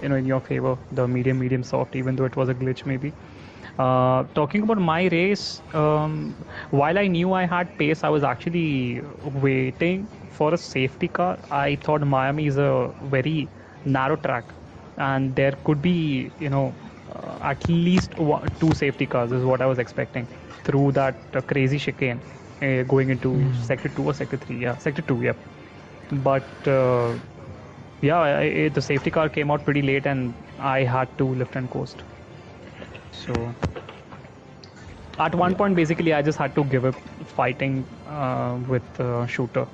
in your favor. The medium soft, even though it was a glitch, maybe. Talking about my race, while I knew I had pace, I was actually waiting for a safety car. I thought Miami is a very narrow track, and there could be, at least two safety cars is what I was expecting through that crazy chicane going into sector 2 or sector 3. Yeah, sector 2, yeah. But the safety car came out pretty late, and I had to lift and coast. So at one point, basically, I just had to give up fighting with Shooter.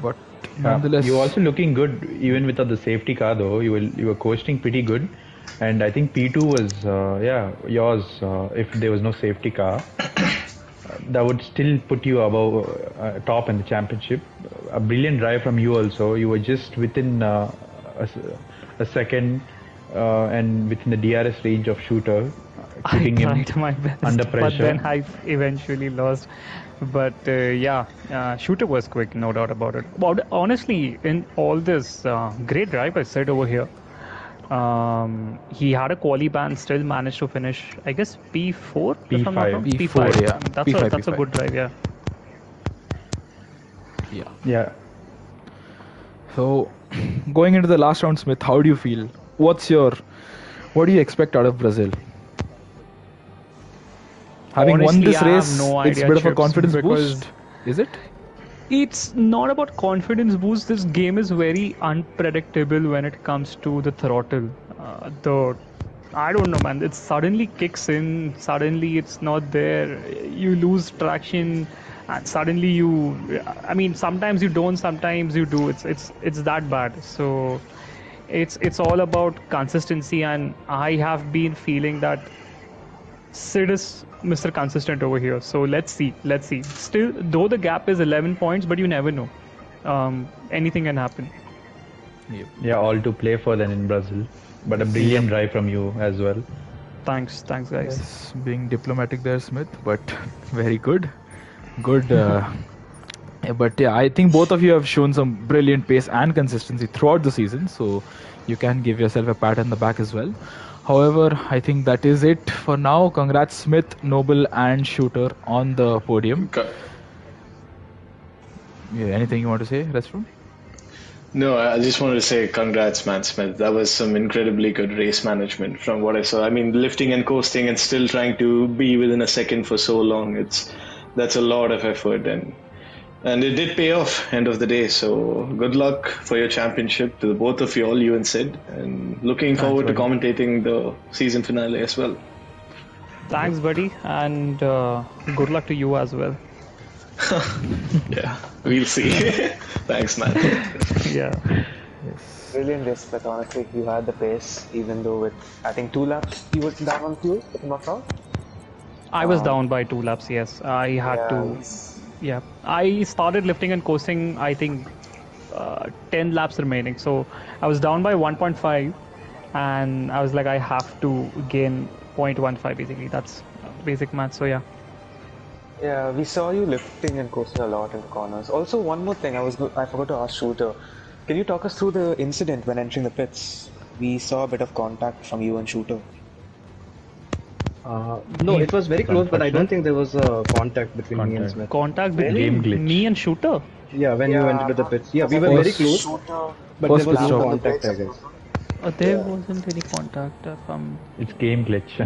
But nonetheless, you were also looking good even without the safety car though. You were coasting pretty good, and I think P2 was yours if there was no safety car. That would still put you above top in the championship. A brilliant drive from you also. You were just within a second and within the DRS range of Shooter. I keeping him tried my best, under but pressure. then I eventually lost. But yeah, shooter was quick, no doubt about it. But honestly, in all this, great drive I said over here. He had a quali ban, still managed to finish, I guess P4 if I'm not wrong. P5. P4, yeah. P5, That's a P5. good drive, yeah. Yeah. Yeah. So, going into the last round, Smith, how do you feel? What do you expect out of Brazil? Having won Honestly, this I have race, no it's a idea, bit of a Chips, confidence because boost, is it? it's not about confidence boost. This game is very unpredictable when it comes to the throttle. The I don't know, man. It suddenly kicks in. Suddenly, it's not there. You lose traction, and suddenly you. I mean, sometimes you don't. Sometimes you do. It's that bad. So, it's all about consistency, and I have been feeling that Sid is Mr. Consistent over here. So let's see. Let's see. Still, though the gap is 11 points, but you never know. Anything can happen. Yep. Yeah, all to play for then in Brazil. But a brilliant drive from you as well. Thanks, guys. Yes, being diplomatic there, Smith, but very good. Good. But yeah, I think both of you have shown some brilliant pace and consistency throughout the season, so you can give yourself a pat on the back as well. However, I think that is it for now. Congrats, Smith, Noble, and Shooter on the podium. Yeah, anything you want to say, Restroom? No, I just wanted to say congrats, Matt Smith. That was some incredibly good race management from what I saw. I mean, lifting and coasting and still trying to be within a second for so long. That's a lot of effort, and it did pay off end of the day. So good luck for your championship to the both of you all, you and Sid, and looking forward to commentating the season finale as well. Thanks, buddy, and good luck to you as well. Yeah, we'll see. Thanks, man. Yeah. Yes. Brilliant race, but honestly, you had the pace, even though with, I think, 2 laps you were down on fuel, if I'm not wrong. I was down by 2 laps, yes. I had to. Yeah. I started lifting and coasting, I think, 10 laps remaining. So I was down by 1.5, and I was like, I have to gain 0.15 basically. That's basic math, so yeah. Yeah, we saw you lifting and coasting a lot in the corners. Also, one more thing, I forgot to ask Shooter. Can you talk us through the incident when entering the pits? We saw a bit of contact from you and Shooter. No, it was very close, but I don't think there was a contact between me and Smith. Contact between me and Shooter? Yeah, when you went into the pits. Yeah, we were very close, but there was no contact, I guess. There wasn't any contact from. It's game glitch.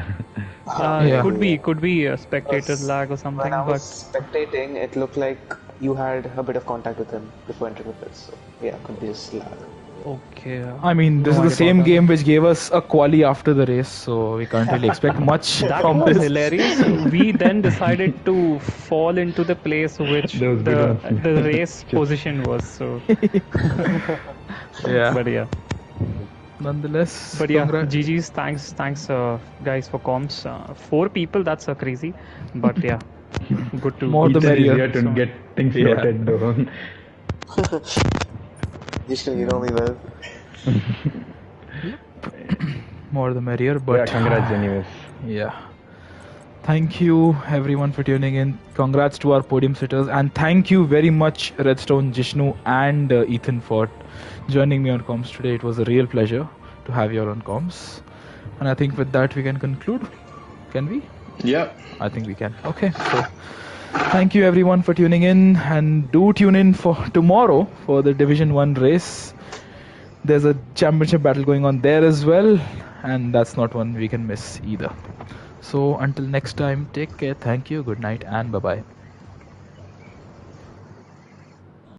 Could be a spectator lag or something. When I was spectating, it looked like you had a bit of contact with him before entering the pits. So yeah, could be just lag. Okay. I mean, this is the same game which gave us a quali after the race, so we can't really expect much from this. Hilarious. We then decided to fall into the place which the race position was. So yeah. But yeah. Nonetheless. But yeah, GG's. Thanks, guys for comms. 4 people, that's crazy. But yeah, good to. More the merrier to get things sorted though. Vishnu, you know me well. More the merrier, but yeah, congrats anyways. Yeah. Thank you everyone for tuning in. Congrats to our podium sitters, and thank you very much Redstone, Jishnu, and Ethan for joining me on comms today. It was a real pleasure to have you all on comms. And I think with that we can conclude. Can we? Yeah. I think we can. Okay. So thank you everyone for tuning in, and do tune in for tomorrow for the Division 1 race. There's a championship battle going on there as well, and that's not one we can miss either. So until next time, take care, thank you, good night, and bye-bye.